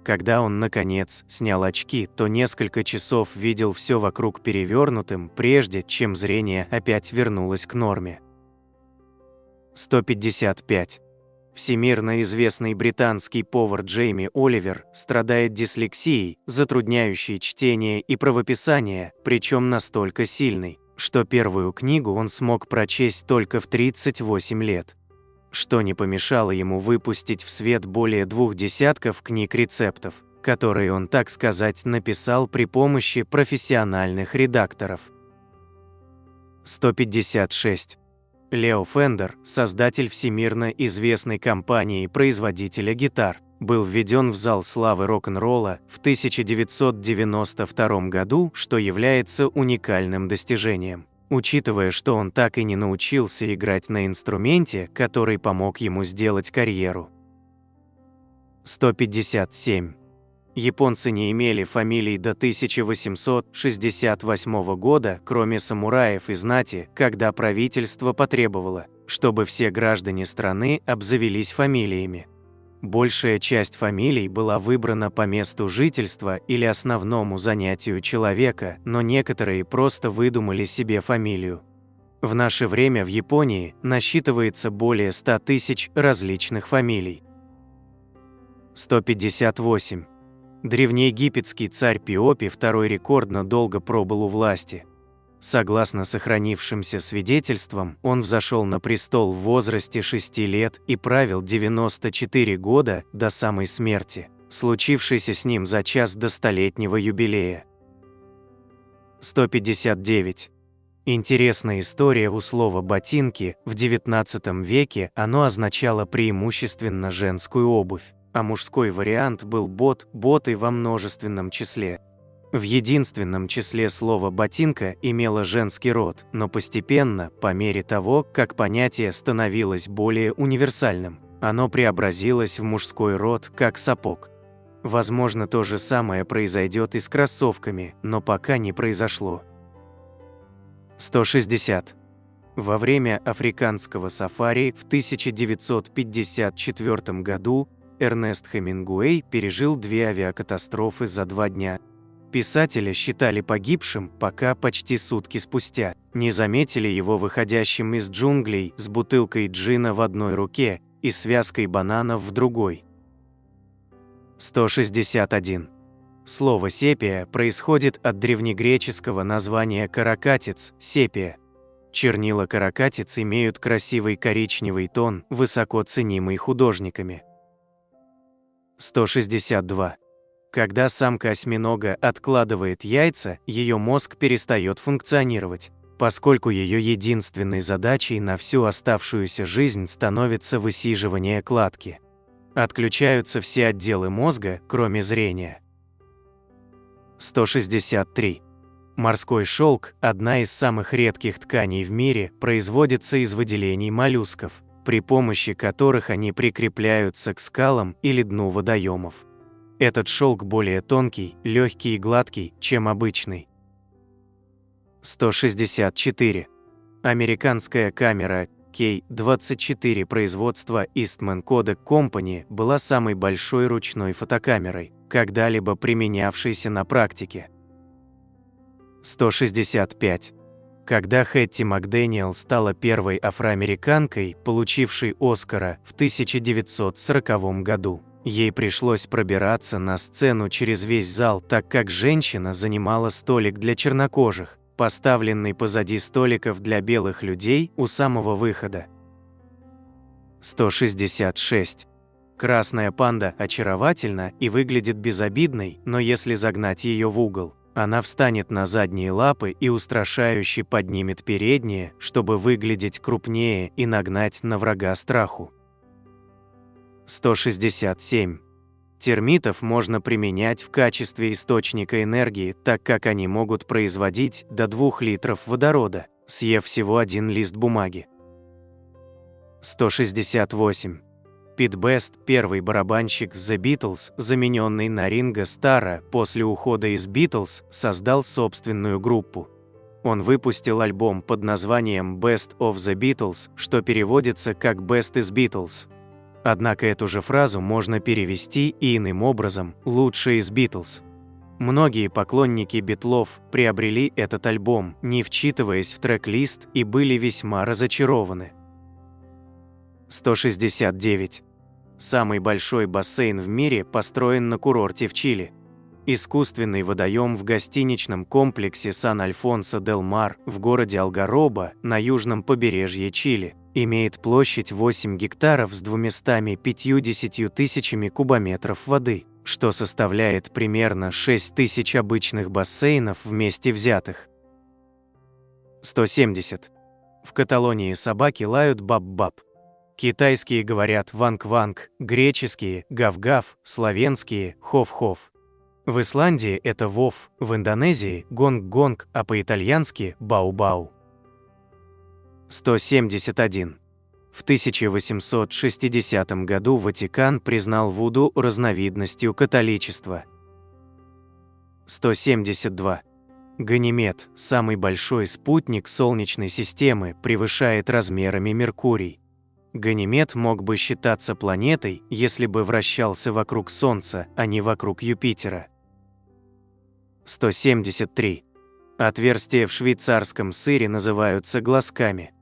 Когда он, наконец, снял очки, то несколько часов видел все вокруг перевернутым, прежде чем зрение опять вернулось к норме. 155. Всемирно известный британский повар Джейми Оливер страдает дислексией, затрудняющей чтение и правописание, причем настолько сильной, что первую книгу он смог прочесть только в 38 лет. Что не помешало ему выпустить в свет более 2 десятков книг рецептов, которые он, так сказать, написал при помощи профессиональных редакторов. 156. Лео Фендер, создатель всемирно известной компании-производителя гитар, был введен в зал славы рок-н-ролла в 1992 году, что является уникальным достижением, учитывая, что он так и не научился играть на инструменте, который помог ему сделать карьеру. 157. Японцы не имели фамилий до 1868 года, кроме самураев и знати, когда правительство потребовало, чтобы все граждане страны обзавелись фамилиями. Большая часть фамилий была выбрана по месту жительства или основному занятию человека, но некоторые просто выдумали себе фамилию. В наше время в Японии насчитывается более 100 тысяч различных фамилий. 158. Древнеегипетский царь Пиопи II рекордно долго пробыл у власти. Согласно сохранившимся свидетельствам, он взошел на престол в возрасте 6 лет и правил 94 года до самой смерти, случившейся с ним за час до столетнего юбилея. 159. Интересная история у слова «ботинки». В XIX веке оно означало преимущественно женскую обувь, а мужской вариант был боты во множественном числе. В единственном числе слово «ботинка» имело женский род, но постепенно, по мере того, как понятие становилось более универсальным, оно преобразилось в мужской род, как сапог. Возможно, то же самое произойдет и с кроссовками, но пока не произошло. 160. Во время африканского сафари в 1954 году Эрнест Хемингуэй пережил 2 авиакатастрофы за 2 дня. Писателя считали погибшим, пока почти сутки спустя не заметили его выходящим из джунглей с бутылкой джина в одной руке и связкой бананов в другой. 161. Слово «сепия» происходит от древнегреческого названия «каракатиц» – «сепия». Чернила каракатиц имеют красивый коричневый тон, высоко ценимый художниками. 162. Когда самка осьминога откладывает яйца, ее мозг перестает функционировать, поскольку ее единственной задачей на всю оставшуюся жизнь становится высиживание кладки. Отключаются все отделы мозга, кроме зрения. 163. Морской шелк, одна из самых редких тканей в мире, производится из выделений моллюсков, при помощи которых они прикрепляются к скалам или дну водоемов. Этот шелк более тонкий, легкий и гладкий, чем обычный. 164. Американская камера K-24 производства Eastman Kodak Company была самой большой ручной фотокамерой, когда-либо применявшейся на практике. 165. Когда Хэтти Макдэниел стала первой афроамериканкой, получившей Оскара в 1940 году, ей пришлось пробираться на сцену через весь зал, так как женщина занимала столик для чернокожих, поставленный позади столиков для белых людей у самого выхода. 166. Красная панда очаровательна и выглядит безобидной, но если загнать ее в угол, она встанет на задние лапы и устрашающе поднимет передние, чтобы выглядеть крупнее и нагнать на врага страху. 167. Термитов можно применять в качестве источника энергии, так как они могут производить до 2 литров водорода, съев всего 1 лист бумаги. 168. Пит Бест, первый барабанщик The Beatles, замененный на Ринго Старра после ухода из Beatles, создал собственную группу. Он выпустил альбом под названием Best of the Beatles, что переводится как «Best is Beatles». Однако эту же фразу можно перевести и иным образом «лучшее из Beatles». Многие поклонники Битлов приобрели этот альбом, не вчитываясь в трек-лист, и были весьма разочарованы. 169. Самый большой бассейн в мире построен на курорте в Чили. Искусственный водоем в гостиничном комплексе Сан-Альфонсо-дель-Мар в городе Алгароба на южном побережье Чили имеет площадь 8 гектаров с 250 тысячами кубометров воды, что составляет примерно 6 тысяч обычных бассейнов вместе взятых. 170. В Каталонии собаки лают баб-баб. Китайские говорят ванг-ванг, греческие – гав-гав, славянские – хов-хов. В Исландии это вов, в Индонезии – гонг-гонг, а по-итальянски – бау-бау. 171. В 1860 году Ватикан признал вуду разновидностью католичества. 172. Ганимед, самый большой спутник Солнечной системы, превышает размерами Меркурий. Ганимед мог бы считаться планетой, если бы вращался вокруг Солнца, а не вокруг Юпитера. 173. Отверстия в швейцарском сыре называются глазками.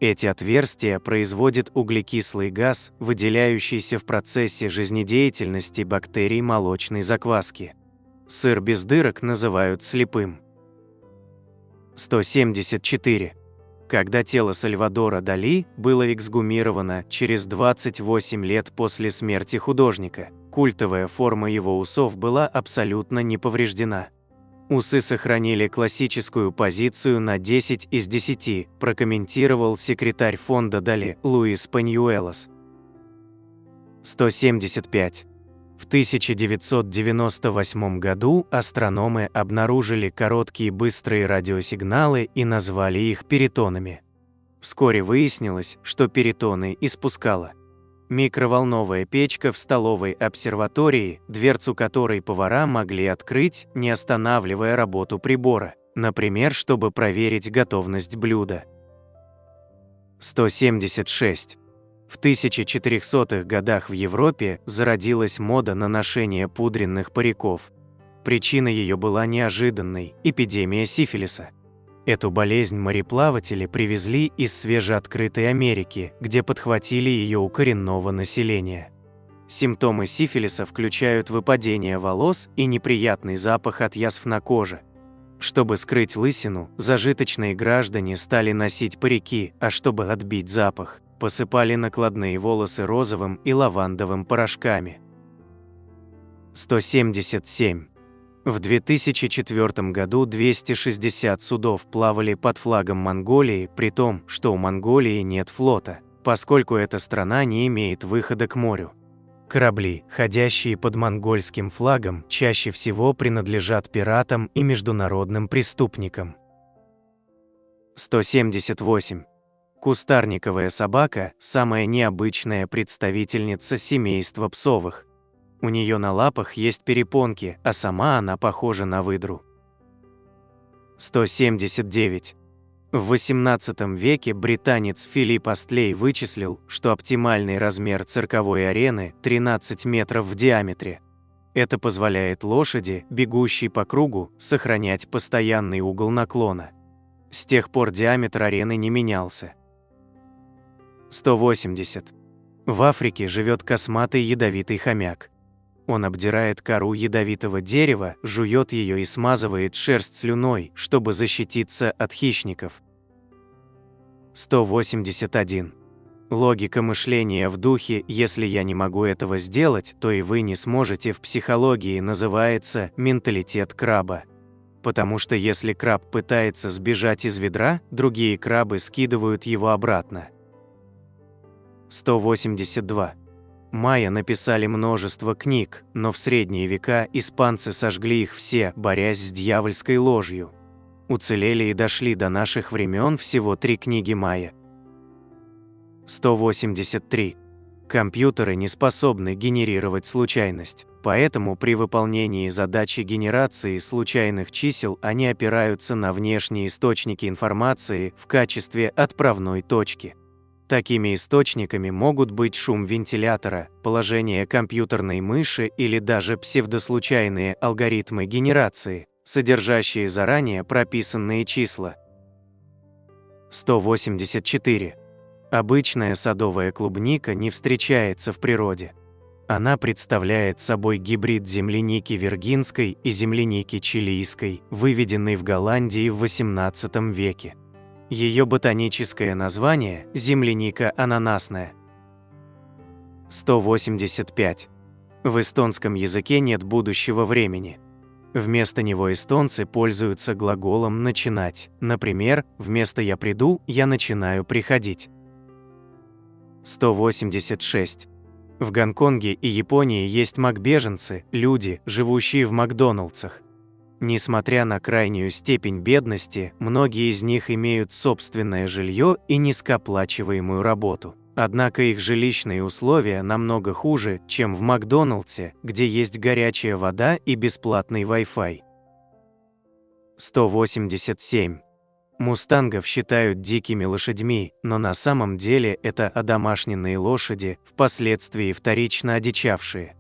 Эти отверстия производят углекислый газ, выделяющийся в процессе жизнедеятельности бактерий молочной закваски. Сыр без дырок называют слепым. 174. Когда тело Сальвадора Дали было эксгумировано через 28 лет после смерти художника, культовая форма его усов была абсолютно не повреждена. Усы сохранили классическую позицию на 10 из 10, прокомментировал секретарь фонда Дали Луис Паньюэлос. 175. В 1998 году астрономы обнаружили короткие быстрые радиосигналы и назвали их перитонами. Вскоре выяснилось, что перитоны испускала микроволновая печка в столовой обсерватории, дверцу которой повара могли открыть, не останавливая работу прибора, например, чтобы проверить готовность блюда. 176. В 1400-х годах в Европе зародилась мода на ношение пудренных париков. Причина ее была неожиданной – эпидемия сифилиса. Эту болезнь мореплаватели привезли из свежеоткрытой Америки, где подхватили ее у коренного населения. Симптомы сифилиса включают выпадение волос и неприятный запах от язв на коже. Чтобы скрыть лысину, зажиточные граждане стали носить парики, а чтобы отбить запах, посыпали накладные волосы розовым и лавандовым порошками. 177. В 2004 году 260 судов плавали под флагом Монголии, при том, что у Монголии нет флота, поскольку эта страна не имеет выхода к морю. Корабли, ходящие под монгольским флагом, чаще всего принадлежат пиратам и международным преступникам. 178. Кустарниковая собака – самая необычная представительница семейства псовых. У нее на лапах есть перепонки, а сама она похожа на выдру. 179. В XVIII веке британец Филипп Астлей вычислил, что оптимальный размер цирковой арены – 13 метров в диаметре. Это позволяет лошади, бегущей по кругу, сохранять постоянный угол наклона. С тех пор диаметр арены не менялся. 180. В Африке живет косматый ядовитый хомяк. Он обдирает кору ядовитого дерева, жует ее и смазывает шерсть слюной, чтобы защититься от хищников. 181. Логика мышления в духе «если я не могу этого сделать, то и вы не сможете» в психологии называется менталитет краба. Потому что если краб пытается сбежать из ведра, другие крабы скидывают его обратно. 182. Майя написали множество книг, но в средние века испанцы сожгли их все, борясь с дьявольской ложью. Уцелели и дошли до наших времен всего 3 книги Майя. 183. Компьютеры не способны генерировать случайность, поэтому при выполнении задачи генерации случайных чисел они опираются на внешние источники информации в качестве отправной точки. Такими источниками могут быть шум вентилятора, положение компьютерной мыши или даже псевдослучайные алгоритмы генерации, содержащие заранее прописанные числа. 184. Обычная садовая клубника не встречается в природе. Она представляет собой гибрид земляники виргинской и земляники чилийской, выведенной в Голландии в XVIII веке. Ее ботаническое название – земляника ананасная. 185. В эстонском языке нет будущего времени. Вместо него эстонцы пользуются глаголом «начинать». Например, вместо «я приду» я начинаю приходить. 186. В Гонконге и Японии есть макбеженцы, люди, живущие в Макдоналдсах. Несмотря на крайнюю степень бедности, многие из них имеют собственное жилье и низкооплачиваемую работу. Однако их жилищные условия намного хуже, чем в Макдоналдсе, где есть горячая вода и бесплатный Wi-Fi. 187. Мустангов считают дикими лошадьми, но на самом деле это одомашненные лошади, впоследствии вторично одичавшие.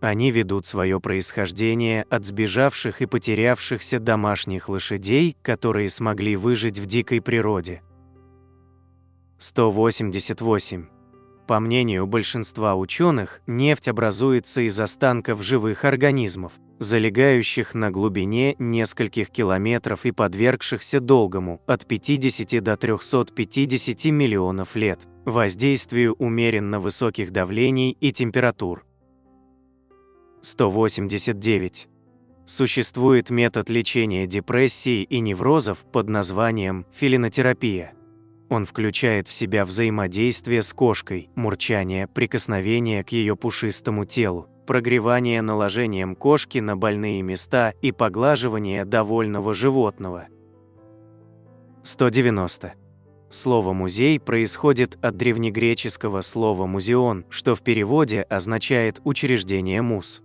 Они ведут свое происхождение от сбежавших и потерявшихся домашних лошадей, которые смогли выжить в дикой природе. 188. По мнению большинства ученых, нефть образуется из останков живых организмов, залегающих на глубине нескольких километров и подвергшихся долгому, от 50 до 350 миллионов лет, воздействию умеренно высоких давлений и температур. 189. Существует метод лечения депрессии и неврозов под названием фелинотерапия. Он включает в себя взаимодействие с кошкой, мурчание, прикосновение к ее пушистому телу, прогревание наложением кошки на больные места и поглаживание довольного животного. 190. Слово «музей» происходит от древнегреческого слова «музеон», что в переводе означает «учреждение муз».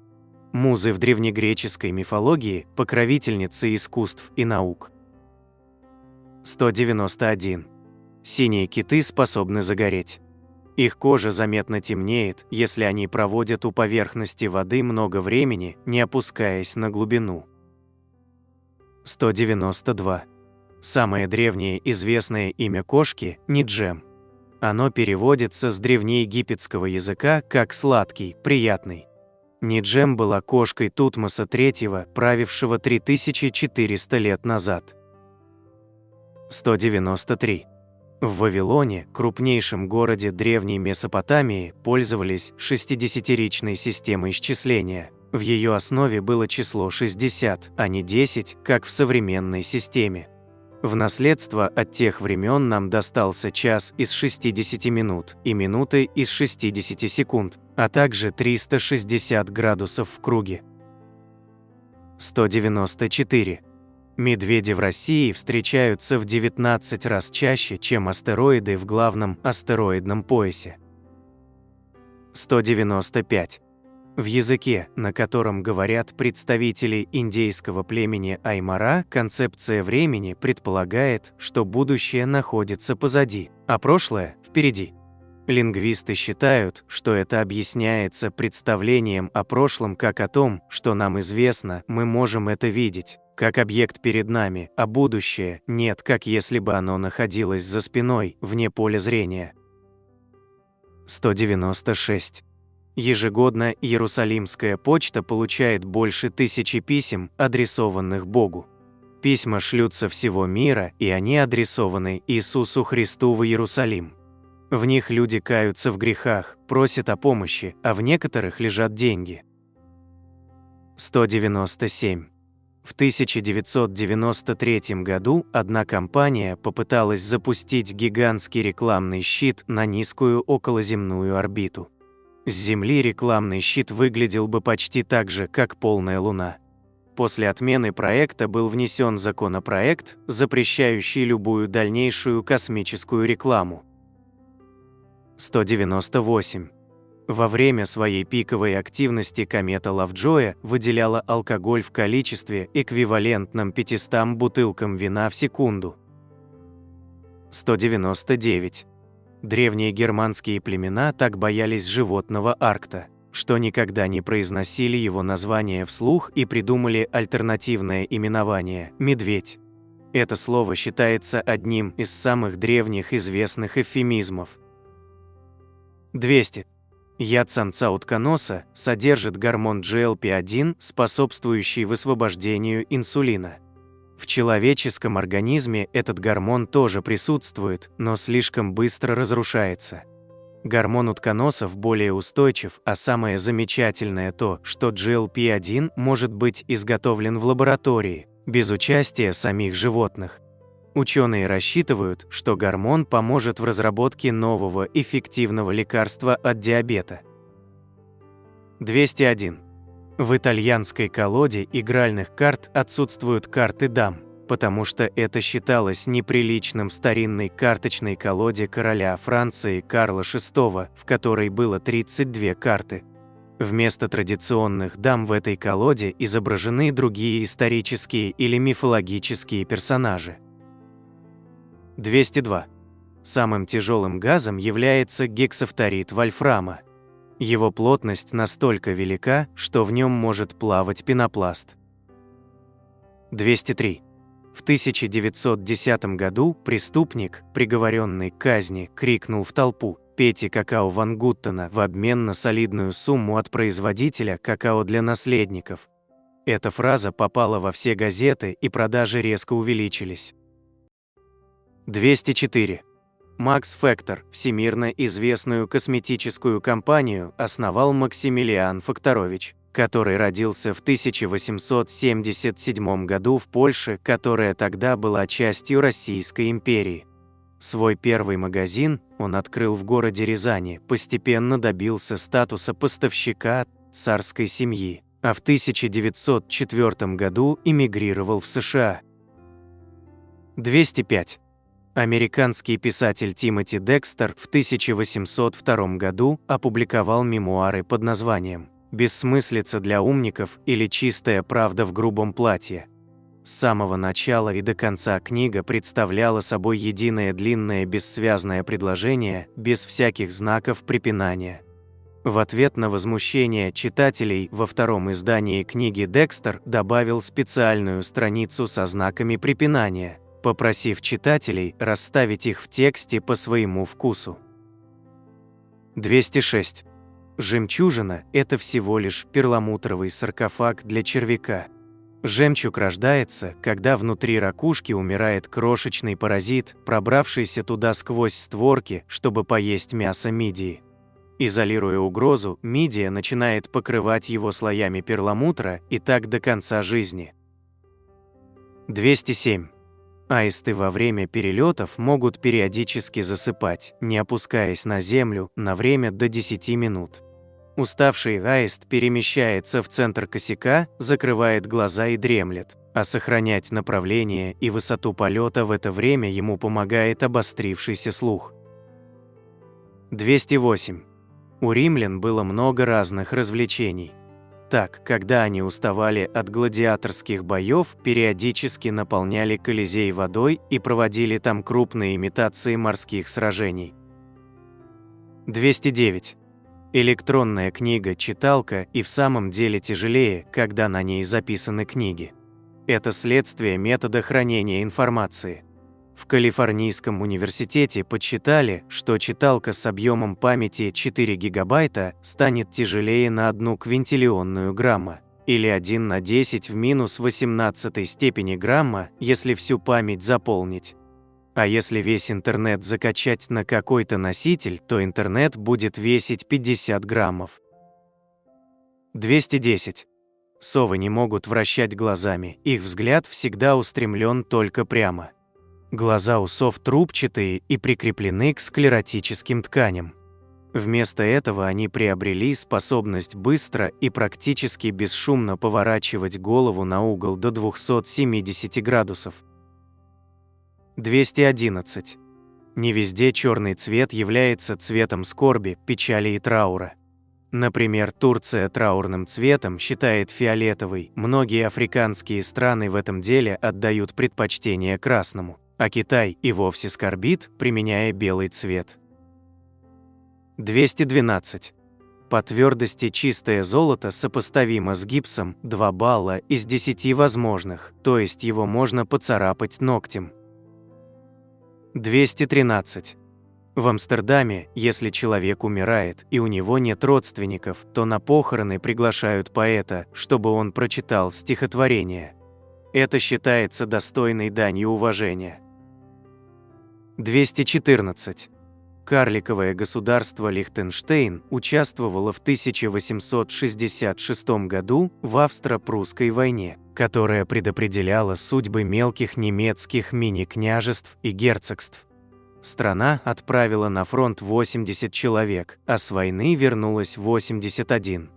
Музы в древнегреческой мифологии – покровительницы искусств и наук. 191. Синие киты способны загореть. Их кожа заметно темнеет, если они проводят у поверхности воды много времени, не опускаясь на глубину. 192. Самое древнее известное имя кошки – Ниджем. Оно переводится с древнеегипетского языка как «сладкий», «приятный». Ниджем была кошкой Тутмоса III, правившего 3400 лет назад. 193. В Вавилоне, крупнейшем городе древней Месопотамии, пользовались 60-ричной системой исчисления. В ее основе было число 60, а не 10, как в современной системе. В наследство от тех времен нам достался час из 60 минут и минуты из 60 секунд, а также 360 градусов в круге. 194. Медведи в России встречаются в 19 раз чаще, чем астероиды в главном астероидном поясе. 195. В языке, на котором говорят представители индейского племени Аймара, концепция времени предполагает, что будущее находится позади, а прошлое – впереди. Лингвисты считают, что это объясняется представлением о прошлом как о том, что нам известно, мы можем это видеть, как объект перед нами, а будущее – нет, как если бы оно находилось за спиной, вне поля зрения. 196. Ежегодно Иерусалимская почта получает больше 1000 писем, адресованных Богу. Письма шлются всего мира, и они адресованы Иисусу Христу в Иерусалим. В них люди каются в грехах, просят о помощи, а в некоторых лежат деньги. 197. В 1993 году одна компания попыталась запустить гигантский рекламный щит на низкую околоземную орбиту. С Земли рекламный щит выглядел бы почти так же, как полная Луна. После отмены проекта был внесен законопроект, запрещающий любую дальнейшую космическую рекламу. 198. Во время своей пиковой активности комета Лавджоя выделяла алкоголь в количестве, эквивалентном 500 бутылкам вина в секунду. 199. Древние германские племена так боялись животного Аркта, что никогда не произносили его название вслух и придумали альтернативное именование – медведь. Это слово считается одним из самых древних известных эвфемизмов. 200. Яд самца утконоса содержит гормон GLP-1, способствующий высвобождению инсулина. В человеческом организме этот гормон тоже присутствует, но слишком быстро разрушается. Гормон утконосов более устойчив, а самое замечательное то, что GLP-1 может быть изготовлен в лаборатории, без участия самих животных. Ученые рассчитывают, что гормон поможет в разработке нового эффективного лекарства от диабета. 201. В итальянской колоде игральных карт отсутствуют карты дам, потому что это считалось неприличным в старинной карточной колоде короля Франции Карла VI, в которой было 32 карты. Вместо традиционных дам в этой колоде изображены другие исторические или мифологические персонажи. 202. Самым тяжелым газом является гексафторид вольфрама. Его плотность настолько велика, что в нем может плавать пенопласт. 203. В 1910 году преступник, приговоренный к казни, крикнул в толпу «Пейте какао Ван Гуттена» в обмен на солидную сумму от производителя какао для наследников. Эта фраза попала во все газеты, и продажи резко увеличились. 204. Макс Фактор, всемирно известную косметическую компанию, основал Максимилиан Факторович, который родился в 1877 году в Польше, которая тогда была частью Российской империи. Свой первый магазин он открыл в городе Рязани, постепенно добился статуса поставщика царской семьи, а в 1904 году эмигрировал в США. 205. Американский писатель Тимоти Декстер в 1802 году опубликовал мемуары под названием «Бессмыслица для умников» или «Чистая правда в грубом платье». С самого начала и до конца книга представляла собой единое длинное бессвязное предложение, без всяких знаков препинания. В ответ на возмущение читателей во втором издании книги Декстер добавил специальную страницу со знаками препинания, попросив читателей расставить их в тексте по своему вкусу. 206. Жемчужина – это всего лишь перламутровый саркофаг для червяка. Жемчуг рождается, когда внутри ракушки умирает крошечный паразит, пробравшийся туда сквозь створки, чтобы поесть мясо мидии. Изолируя угрозу, мидия начинает покрывать его слоями перламутра, и так до конца жизни. 207. Аисты во время перелетов могут периодически засыпать, не опускаясь на землю, на время до 10 минут. Уставший аист перемещается в центр косяка, закрывает глаза и дремлет, а сохранять направление и высоту полета в это время ему помогает обострившийся слух. 208. У римлян было много разных развлечений. Так, когда они уставали от гладиаторских боев, периодически наполняли Колизей водой и проводили там крупные имитации морских сражений. 209. Электронная книга-читалка и в самом деле тяжелее, когда на ней записаны книги. Это следствие метода хранения информации. В Калифорнийском университете подсчитали, что читалка с объемом памяти 4 гигабайта станет тяжелее на 1 квинтиллионную грамма, или 1 на 10 в минус 18 степени грамма, если всю память заполнить. А если весь интернет закачать на какой-то носитель, то интернет будет весить 50 граммов. 210. Совы не могут вращать глазами, их взгляд всегда устремлен только прямо. Глаза у сов трубчатые и прикреплены к склеротическим тканям. Вместо этого они приобрели способность быстро и практически бесшумно поворачивать голову на угол до 270 градусов. 211. Не везде черный цвет является цветом скорби, печали и траура. Например, Турция траурным цветом считает фиолетовый, многие африканские страны в этом деле отдают предпочтение красному, а Китай и вовсе скорбит, применяя белый цвет. 212. По твердости чистое золото сопоставимо с гипсом 2 балла из 10 возможных, то есть его можно поцарапать ногтем. 213. В Амстердаме, если человек умирает и у него нет родственников, то на похороны приглашают поэта, чтобы он прочитал стихотворение. Это считается достойной данью уважения. 214. Карликовое государство Лихтенштейн участвовало в 1866 году в Австро-Прусской войне, которая предопределяла судьбы мелких немецких мини-княжеств и герцогств. Страна отправила на фронт 80 человек, а с войны вернулось 81.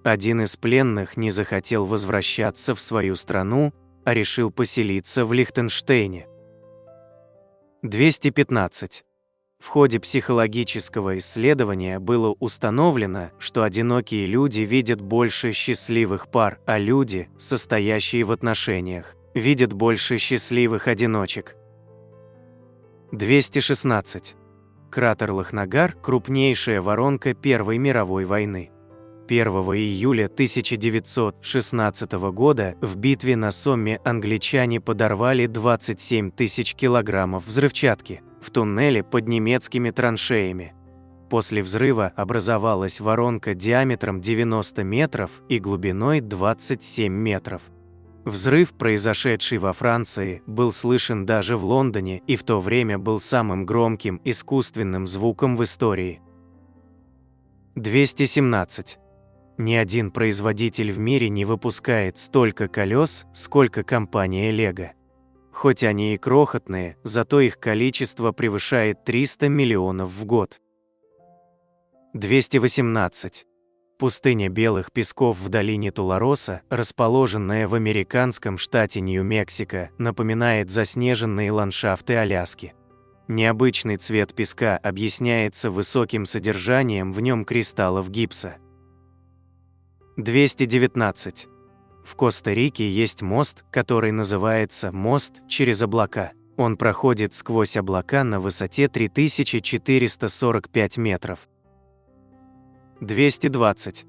Один из пленных не захотел возвращаться в свою страну, а решил поселиться в Лихтенштейне. 215. В ходе психологического исследования было установлено, что одинокие люди видят больше счастливых пар, а люди, состоящие в отношениях, видят больше счастливых одиночек. 216. Кратер Лахнагар – крупнейшая воронка Первой мировой войны. 1 июля 1916 года в битве на Сомме англичане подорвали 27 тысяч килограммов взрывчатки в туннеле под немецкими траншеями. После взрыва образовалась воронка диаметром 90 метров и глубиной 27 метров. Взрыв, произошедший во Франции, был слышен даже в Лондоне и в то время был самым громким искусственным звуком в истории. 217. Ни один производитель в мире не выпускает столько колес, сколько компания Lego. Хоть они и крохотные, зато их количество превышает 300 миллионов в год. 218. Пустыня белых песков в долине Тулароса, расположенная в американском штате Нью-Мексико, напоминает заснеженные ландшафты Аляски. Необычный цвет песка объясняется высоким содержанием в нем кристаллов гипса. 219. В Коста-Рике есть мост, который называется «Мост через облака». Он проходит сквозь облака на высоте 3445 метров. 220.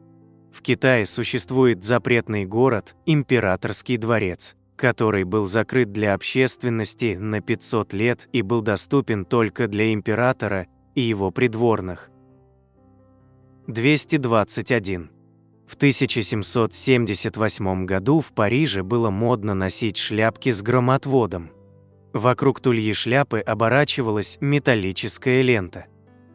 В Китае существует запретный город Императорский дворец, который был закрыт для общественности на 500 лет и был доступен только для императора и его придворных. 221. В 1778 году в Париже было модно носить шляпки с громотводом. Вокруг тульи шляпы оборачивалась металлическая лента.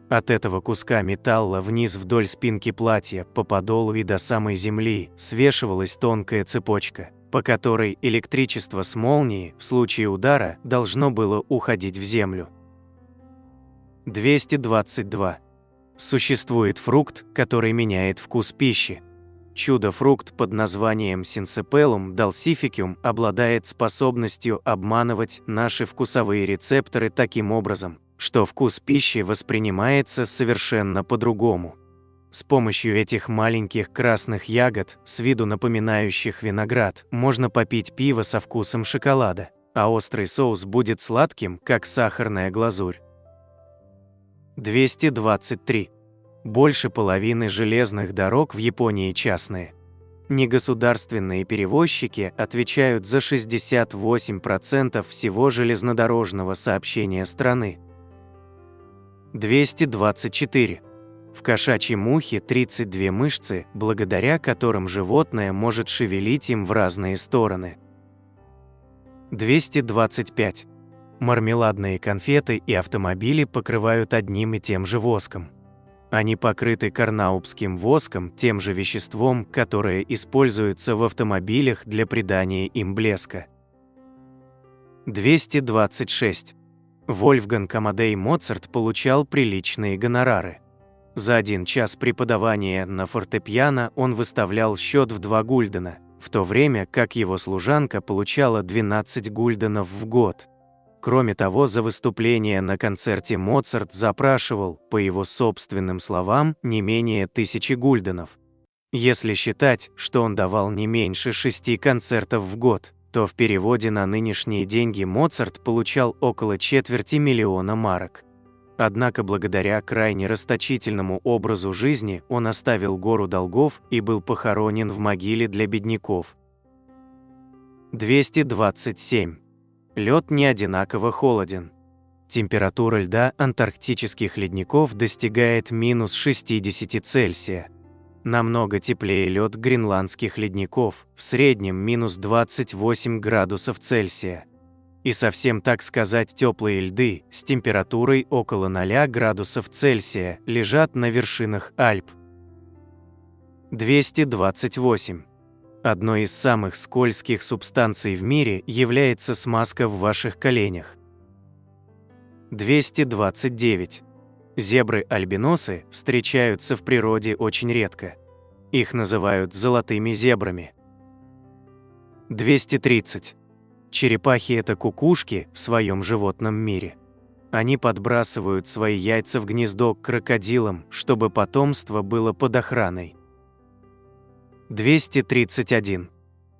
От этого куска металла вниз вдоль спинки платья, по подолу и до самой земли свешивалась тонкая цепочка, по которой электричество с молнией в случае удара должно было уходить в землю. 222. Существует фрукт, который меняет вкус пищи. Чудо-фрукт под названием Syncephalum dalsificum обладает способностью обманывать наши вкусовые рецепторы таким образом, что вкус пищи воспринимается совершенно по-другому. С помощью этих маленьких красных ягод, с виду напоминающих виноград, можно попить пиво со вкусом шоколада, а острый соус будет сладким, как сахарная глазурь. 223. Больше половины железных дорог в Японии частные. Негосударственные перевозчики отвечают за 68% всего железнодорожного сообщения страны. 224. В кошачьем ухе 32 мышцы, благодаря которым животное может шевелить им в разные стороны. 225. Мармеладные конфеты и автомобили покрывают одним и тем же воском. Они покрыты карнаубским воском, тем же веществом, которое используется в автомобилях для придания им блеска. 226. Вольфганг Амадей Моцарт получал приличные гонорары. За 1 час преподавания на фортепиано он выставлял счет в 2 гульдена, в то время как его служанка получала 12 гульденов в год. Кроме того, за выступление на концерте Моцарт запрашивал, по его собственным словам, не менее 1000 гульденов. Если считать, что он давал не меньше 6 концертов в год, то в переводе на нынешние деньги Моцарт получал около 250 000 марок. Однако благодаря крайне расточительному образу жизни он оставил гору долгов и был похоронен в могиле для бедняков. 227. Лед не одинаково холоден. Температура льда антарктических ледников достигает -60 Цельсия. Намного теплее лед гренландских ледников, в среднем -28 градусов Цельсия. И совсем, так сказать, теплые льды с температурой около 0 градусов Цельсия лежат на вершинах Альп. 228. Одной из самых скользких субстанций в мире является смазка в ваших коленях. 229. Зебры-альбиносы встречаются в природе очень редко. Их называют золотыми зебрами. 230. Черепахи – это кукушки в своем животном мире. Они подбрасывают свои яйца в гнездо к крокодилам, чтобы потомство было под охраной. 231.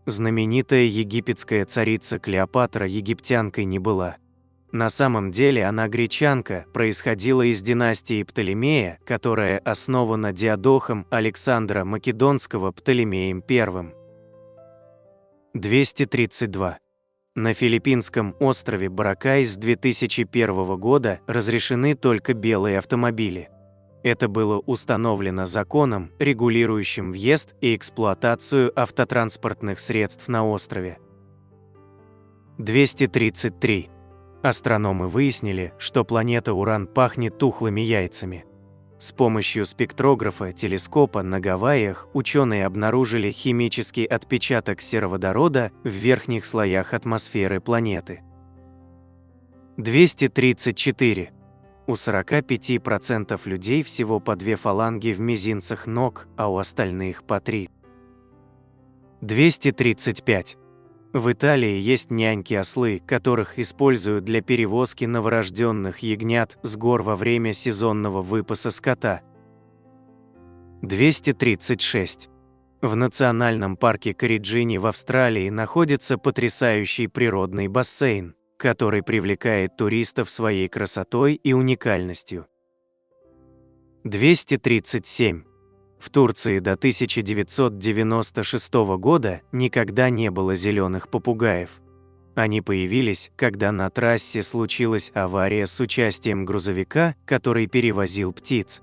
Знаменитая египетская царица Клеопатра египтянкой не была. На самом деле она гречанка, происходила из династии Птолемея, которая основана Диадохом Александра Македонского Птолемеем I. 232. На филиппинском острове Боракай с 2001 года разрешены только белые автомобили. Это было установлено законом, регулирующим въезд и эксплуатацию автотранспортных средств на острове. 233. Астрономы выяснили, что планета Уран пахнет тухлыми яйцами. С помощью спектрографа телескопа на Гавайях ученые обнаружили химический отпечаток сероводорода в верхних слоях атмосферы планеты. 234. У 45% людей всего по 2 фаланги в мизинцах ног, а у остальных по 3. 235. В Италии есть няньки-ослы, которых используют для перевозки новорожденных ягнят с гор во время сезонного выпаса скота. 236. В национальном парке Кориджини в Австралии находится потрясающий природный бассейн, который привлекает туристов своей красотой и уникальностью. 237. В Турции до 1996 года никогда не было зеленых попугаев. Они появились, когда на трассе случилась авария с участием грузовика, который перевозил птиц.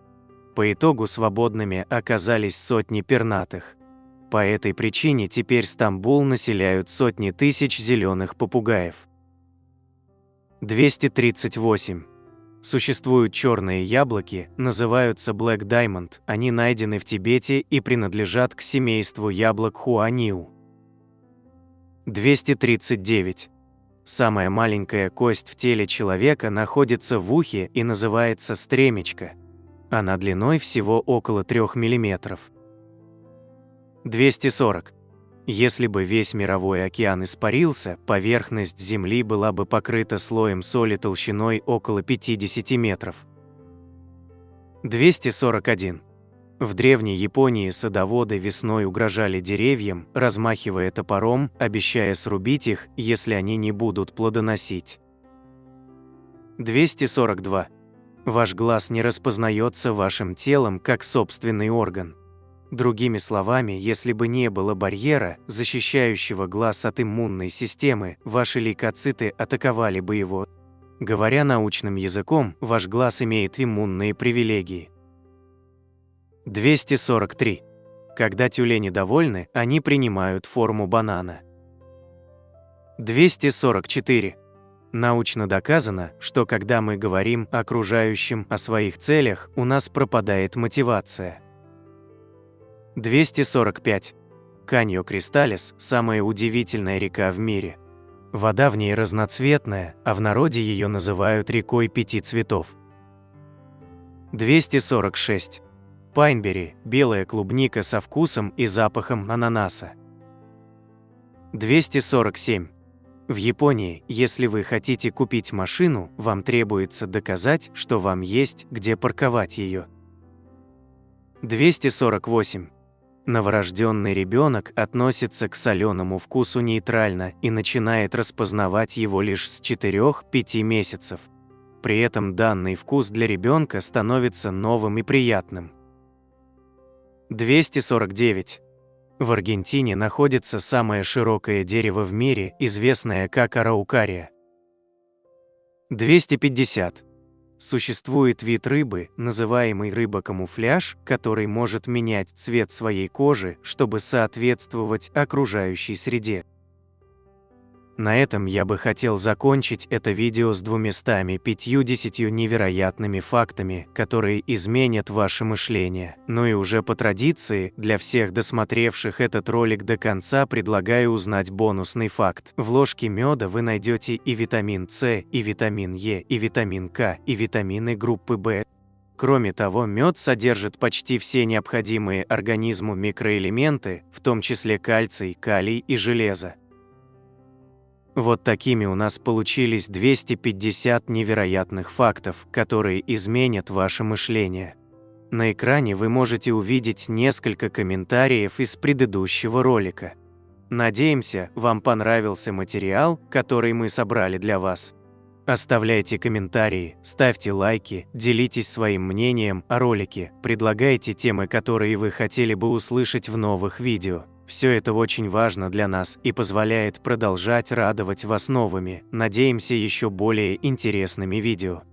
По итогу свободными оказались сотни пернатых. По этой причине теперь Стамбул населяют сотни тысяч зеленых попугаев. 238. Существуют черные яблоки, называются Black Diamond, они найдены в Тибете и принадлежат к семейству яблок Хуаниу. 239. Самая маленькая кость в теле человека находится в ухе и называется стремечко. Она длиной всего около 3 мм. 240. Если бы весь мировой океан испарился, поверхность Земли была бы покрыта слоем соли толщиной около 50 метров. 241. В древней Японии садоводы весной угрожали деревьям, размахивая топором, обещая срубить их, если они не будут плодоносить. 242. Ваш глаз не распознается вашим телом как собственный орган. Другими словами, если бы не было барьера, защищающего глаз от иммунной системы, ваши лейкоциты атаковали бы его. Говоря научным языком, ваш глаз имеет иммунные привилегии. 243. Когда тюлени довольны, они принимают форму банана. 244. Научно доказано, что когда мы говорим окружающим о своих целях, у нас пропадает мотивация. 245. Каньо Кристалес – самая удивительная река в мире. Вода в ней разноцветная, а в народе ее называют рекой 5 цветов. 246. Пайнбери – белая клубника со вкусом и запахом ананаса. 247. В Японии, если вы хотите купить машину, вам требуется доказать, что вам есть где парковать ее. 248. Новорожденный ребенок относится к соленому вкусу нейтрально и начинает распознавать его лишь с 4-5 месяцев. При этом данный вкус для ребенка становится новым и приятным. 249. В Аргентине находится самое широкое дерево в мире, известное как араукария. 250. Существует вид рыбы, называемый рыба-камуфляж, который может менять цвет своей кожи, чтобы соответствовать окружающей среде. На этом я бы хотел закончить это видео с 250 невероятными фактами, которые изменят ваше мышление. Ну и уже по традиции, для всех досмотревших этот ролик до конца предлагаю узнать бонусный факт. В ложке меда вы найдете и витамин С, и витамин Е, и витамин К, и витамины группы В. Кроме того, мед содержит почти все необходимые организму микроэлементы, в том числе кальций, калий и железо. Вот такими у нас получились 250 невероятных фактов, которые изменят ваше мышление. На экране вы можете увидеть несколько комментариев из предыдущего ролика. Надеемся, вам понравился материал, который мы собрали для вас. Оставляйте комментарии, ставьте лайки, делитесь своим мнением о ролике, предлагайте темы, которые вы хотели бы услышать в новых видео. Все это очень важно для нас и позволяет продолжать радовать вас новыми, надеемся, еще более интересными видео.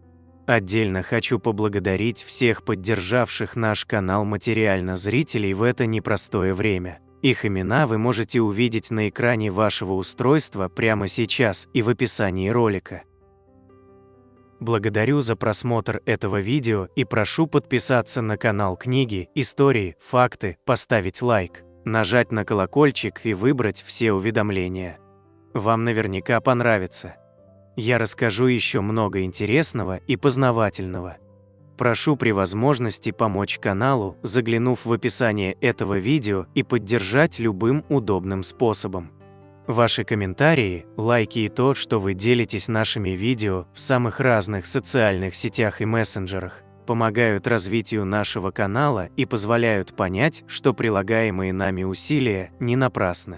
Отдельно хочу поблагодарить всех поддержавших наш канал материально зрителей в это непростое время. Их имена вы можете увидеть на экране вашего устройства прямо сейчас и в описании ролика. Благодарю за просмотр этого видео и прошу подписаться на канал Книги, Истории, Факты, поставить лайк, нажать на колокольчик и выбрать все уведомления. Вам наверняка понравится. Я расскажу еще много интересного и познавательного. Прошу при возможности помочь каналу, заглянув в описание этого видео и поддержать любым удобным способом. Ваши комментарии, лайки и то, что вы делитесь нашими видео в самых разных социальных сетях и мессенджерах, помогают развитию нашего канала и позволяют понять, что прилагаемые нами усилия не напрасны.